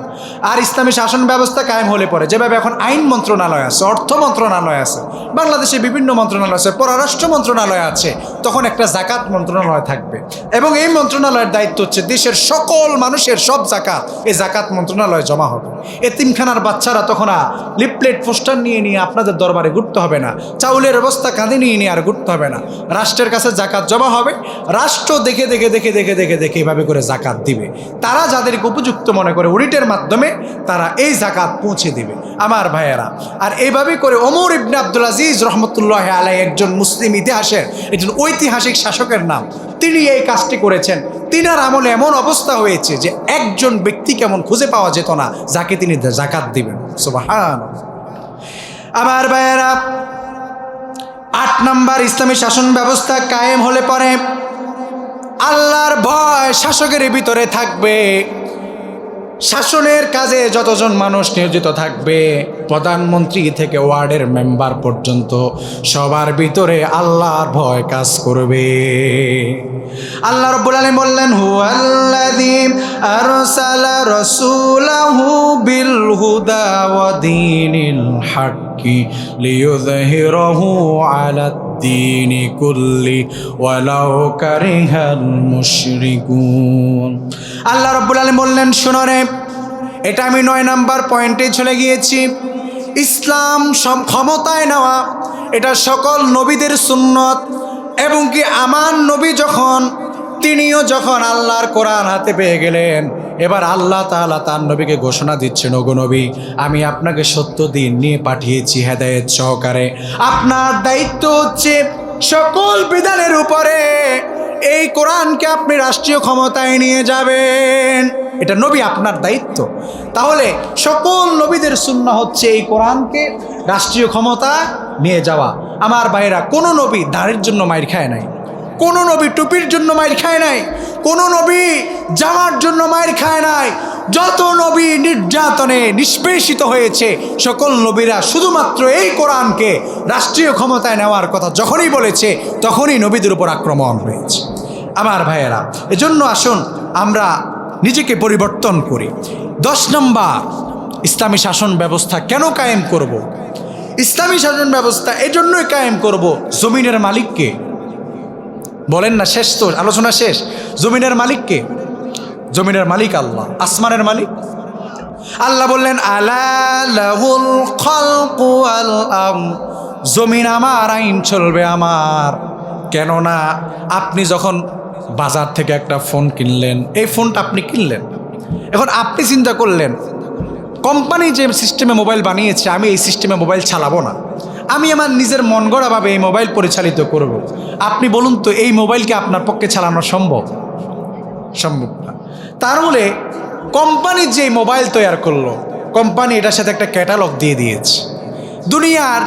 আর ইসলামী শাসন ব্যবস্থা কায়েম হলে পরে যেভাবে এখন আইন মন্ত্রণালয় আছে, অর্থ মন্ত্রণালয় আছে, বাংলাদেশে বিভিন্ন মন্ত্রণালয় আছে, পররাষ্ট্র মন্ত্রণালয় আছে, তখন একটা জাকাত মন্ত্রণালয় থাকবে। এবং এই মন্ত্রণালয়ের দায়িত্ব হচ্ছে দেশের সকল মানুষের সব জাকাত এই জাকাত মন্ত্রণালয়ে জমা হবে। এতিমখানার বাচ্চারা তখন আর লিফলেট পোস্টার নিয়ে নিয়ে আপনাদের দরবারে ঘুরতে হবে না, চাউলের অবস্থা কাঁধে নিয়ে নিয়ে আর ঘুরতে হবে না। রাষ্ট্রের কাছে জাকাত জমা হবে, রাষ্ট্র দেখে দেখে দেখে দেখে দেখে দেখে এইভাবে করে জাকাত দিবে। তারা যাদেরকে উপযুক্ত মনে করে অডিটের মাধ্যমে তারা এই জাকাত পৌঁছে দিবে আমার ভাইয়েরা। আর এইভাবে করে ওমর ইবনে আব্দুল আজিজ রহমতুল্লাহ আলাইহি একজন মুসলিম ইতিহাসের একজন ঐতিহাসিক শাসকের নাম, তিনি এই কাজটি করেছেন। তিনার আমলে এমন অবস্থা হয়েছে যে একজন ব্যক্তি কেমন খুঁজে পাওয়া যেত না যাকে তিনি জাকাত দিবেন। সুবহানাল্লাহ। আমার ভাইয়েরা, 8 নাম্বার ইসলামী শাসন ব্যবস্থা কায়েম হলে পরে আল্লাহর ভয় শাসকের ভিতরে থাকবে। শাসনের কাজে যতজন মানুষ নিয়োজিত থাকবে, প্রধানমন্ত্রী থেকে ওয়ার্ডের মেম্বার পর্যন্ত সবার ভিতরে আল্লাহর ভয় কাজ করবে। আল্লাহ রাব্বুল আলামিন বললেন, হুয়াল্লাযী আরসালা রাসূলাহু বিল হুদা ওয়া দীনিল হাক্কি লিইয়ুযহিরাহু আলাদ দ্বীনি কুল্লি ওয়ালাউ কারিহাল মুশরিকুন। আল্লাহ রাব্বুল আলামিন বললেন, শোনো রে, এটা আমি 9 নাম্বার পয়েন্টে চলে গিয়েছি। ইসলাম ক্ষমতায় নেওয়া এটা সকল নবীদের সুন্নত। এবং কি আমার নবী তিনিও যখন আল্লাহর কোরআন হাতে পেয়ে গেলেন, এবার আল্লাহ তাআলা তার নবীকে ঘোষণা দিচ্ছেন, ওগো নবী, আমি আপনাকে সত্য দিন নিয়ে পাঠিয়েছি হেদায়েত সহকারে। আপনার দায়িত্ব হচ্ছে সকল বিধানের উপরে এই কোরআনকে আপনি রাষ্ট্রীয় ক্ষমতায় নিয়ে যাবেন। এটা নবী আপনার দায়িত্ব। তাহলে সকল নবীদের সুন্নাহ হচ্ছে এই কোরআনকে রাষ্ট্রীয় ক্ষমতা নিয়ে যাওয়া। আমার ভাইরা, কোনো নবী দাড়ির জন্য মাইর খায় নাই, কোনো নবী টুপির জন্য মাইর খায় নাই, কোনো নবী জামার জন্য মাইর খায় নাই। যত নবী নির্যাতনে নিষ্পেষিত হয়েছে সকল নবীরা শুধুমাত্র এই কোরআনকে রাষ্ট্রীয় ক্ষমতায় নেওয়ার কথা যখনই বলেছে তখনই নবীদের উপর আক্রমণ হয়েছে। আমার ভাইয়েরা, এজন্য আসুন আমরা নিজেকে পরিবর্তন করি। 10 নম্বর ইসলামী শাসন ব্যবস্থা কেন কায়েম করব? ইসলামী শাসন ব্যবস্থা এজন্যই কায়েম করব, জমিনের মালিককে বলেন না, শেষ তো আলোচনা শেষ। জমিনের মালিককে? জমিনের মালিক আল্লাহ। আসমানের মালিক আল্লাহ বললেন, আলা লাহুল খালকু ওয়াল আমর, জমিন আমার, আইন চলবে আমার। কেননা আপনি যখন বাজার থেকে একটা ফোন কিনলেন, এই ফোনটা আপনি কিনলেন, এখন আপনি চিন্তা করলেন কোম্পানি যে সিস্টেমে মোবাইল বানিয়েছে আমি এই সিস্টেমে মোবাইল চালাবো না, আমি আমার নিজের মন গড়াভাবে এই মোবাইল পরিচালিত করব। আপনি বলুন তো এই মোবাইলকে আপনার পক্ষে চালানো সম্ভব? সম্ভব না। তার বলে কোম্পানি যে মোবাইল তৈরি করলো, কোম্পানি এটার সাথে একটা ক্যাটালগ দিয়ে দিয়েছে। দুনিয়ার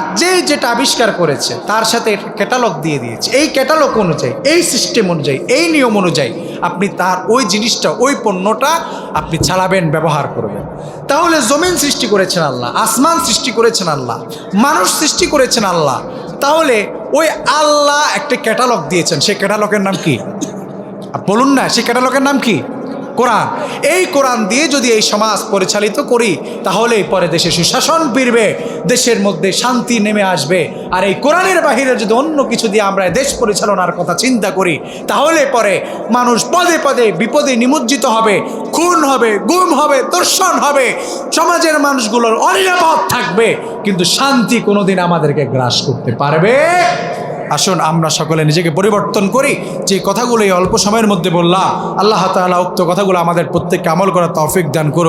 যেটা আবিষ্কার করেছে তার সাথে একটা ক্যাটালগ দিয়ে দিয়েছে। এই ক্যাটালগ অনুযায়ী, এই সিস্টেম অনুযায়ী, এই নিয়ম অনুযায়ী আপনি তার ওই জিনিসটা, ওই পণ্যটা আপনি চালাবেন, ব্যবহার করবেন। তাহলে জমিন সৃষ্টি করেছেন আল্লাহ, আসমান সৃষ্টি করেছেন আল্লাহ, মানুষ সৃষ্টি করেছেন আল্লাহ। তাহলে ওই আল্লাহ একটা ক্যাটালগ দিয়েছেন, সেই ক্যাটালগের নাম কি? বলুন না, সেই ক্যাটালগের নাম কি? কোরআন। এই কোরআন দিয়ে যদি এই সমাজ পরিচালিত করি তাহলে পরে দেশে সুশাসন ফিরবে, দেশের মধ্যে শান্তি নেমে আসবে। আর এই কোরআনের বাহিরে যদি অন্য কিছু দিয়ে আমরা দেশ পরিচালনার কথা চিন্তা করি তাহলে পরে মানুষ পদে পদে বিপদে নিমজ্জিত হবে, খুন হবে, গুম হবে, দর্শন হবে, সমাজের মানুষগুলোর অনিরাপদ থাকবে, কিন্তু শান্তি কোনোদিন আমাদেরকে গ্রাস করতে পারবে। আসুন আমরা সকলে নিজেকে পরিবর্তন করি। যে কথাগুলো এই অল্প সময়ের মধ্যে বললাম, আল্লাহ তাআলা উক্ত কথাগুলো আমাদের প্রত্যেককে আমল করার তৌফিক দান করুক।